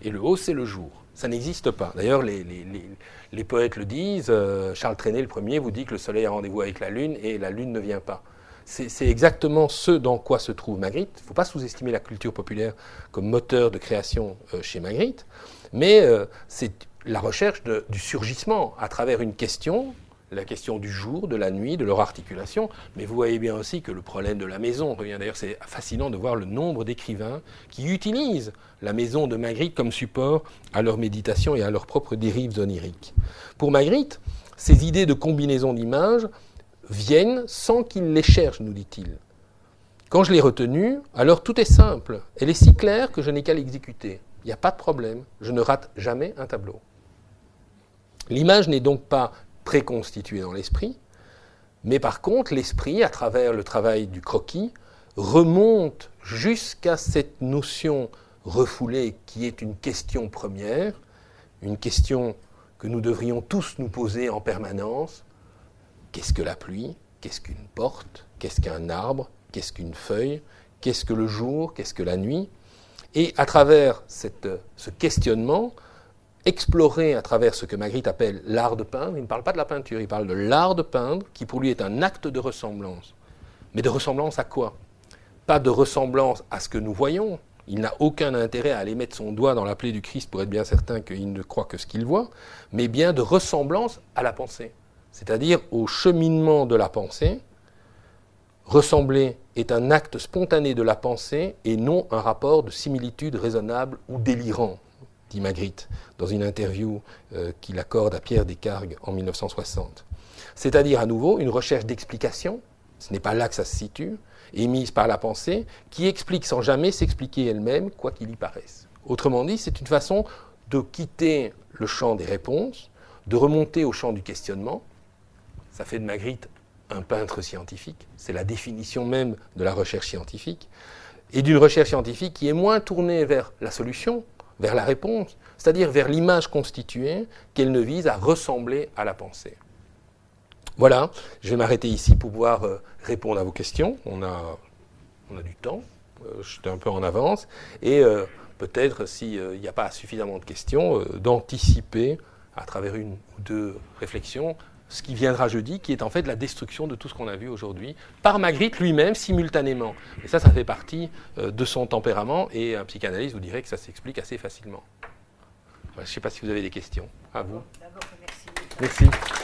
et le haut, c'est le jour. Ça n'existe pas. D'ailleurs, les poètes le disent. Charles Trenet, le premier, vous dit que le soleil a rendez-vous avec la lune et la lune ne vient pas. C'est exactement ce dans quoi se trouve Magritte. Il ne faut pas sous-estimer la culture populaire comme moteur de création chez Magritte, mais c'est la recherche du surgissement à travers une question, la question du jour, de la nuit, de leur articulation. Mais vous voyez bien aussi que le problème de la maison revient. D'ailleurs, c'est fascinant de voir le nombre d'écrivains qui utilisent la maison de Magritte comme support à leur méditation et à leurs propres dérives oniriques. Pour Magritte, ces idées de combinaison d'images viennent sans qu'il les cherche, nous dit-il. Quand je l'ai retenue, alors tout est simple. Elle est si claire que je n'ai qu'à l'exécuter. Il n'y a pas de problème. Je ne rate jamais un tableau. L'image n'est donc pas préconstituée dans l'esprit, mais par contre, l'esprit, à travers le travail du croquis, remonte jusqu'à cette notion refoulée qui est une question première, une question que nous devrions tous nous poser en permanence. Qu'est-ce que la pluie? Qu'est-ce qu'une porte? Qu'est-ce qu'un arbre? Qu'est-ce qu'une feuille? Qu'est-ce que le jour? Qu'est-ce que la nuit? Et à travers ce questionnement, explorer à travers ce que Magritte appelle l'art de peindre, il ne parle pas de la peinture, il parle de l'art de peindre, qui pour lui est un acte de ressemblance. Mais de ressemblance à quoi? Pas de ressemblance à ce que nous voyons. Il n'a aucun intérêt à aller mettre son doigt dans la plaie du Christ pour être bien certain qu'il ne croit que ce qu'il voit, mais bien de ressemblance à la pensée, c'est-à-dire au cheminement de la pensée. Ressembler est un acte spontané de la pensée et non un rapport de similitude raisonnable ou délirant, dit Magritte dans une interview qu'il accorde à Pierre Descargues en 1960. C'est-à-dire à nouveau une recherche d'explication, ce n'est pas là que ça se situe, émise par la pensée, qui explique sans jamais s'expliquer elle-même, quoi qu'il y paraisse. Autrement dit, c'est une façon de quitter le champ des réponses, de remonter au champ du questionnement. Ça fait de Magritte un peintre scientifique, c'est la définition même de la recherche scientifique, et d'une recherche scientifique qui est moins tournée vers la solution, vers la réponse, c'est-à-dire vers l'image constituée, qu'elle ne vise à ressembler à la pensée. Voilà, je vais m'arrêter ici pour pouvoir répondre à vos questions. On a du temps, j'étais un peu en avance, et peut-être, s'il n'y a pas suffisamment de questions, d'anticiper, à travers une ou deux réflexions, ce qui viendra jeudi, qui est en fait la destruction de tout ce qu'on a vu aujourd'hui, par Magritte lui-même, simultanément. Et ça fait partie de son tempérament, et un psychanalyste vous dirait que ça s'explique assez facilement. Je ne sais pas si vous avez des questions. À vous. D'abord, merci. Merci.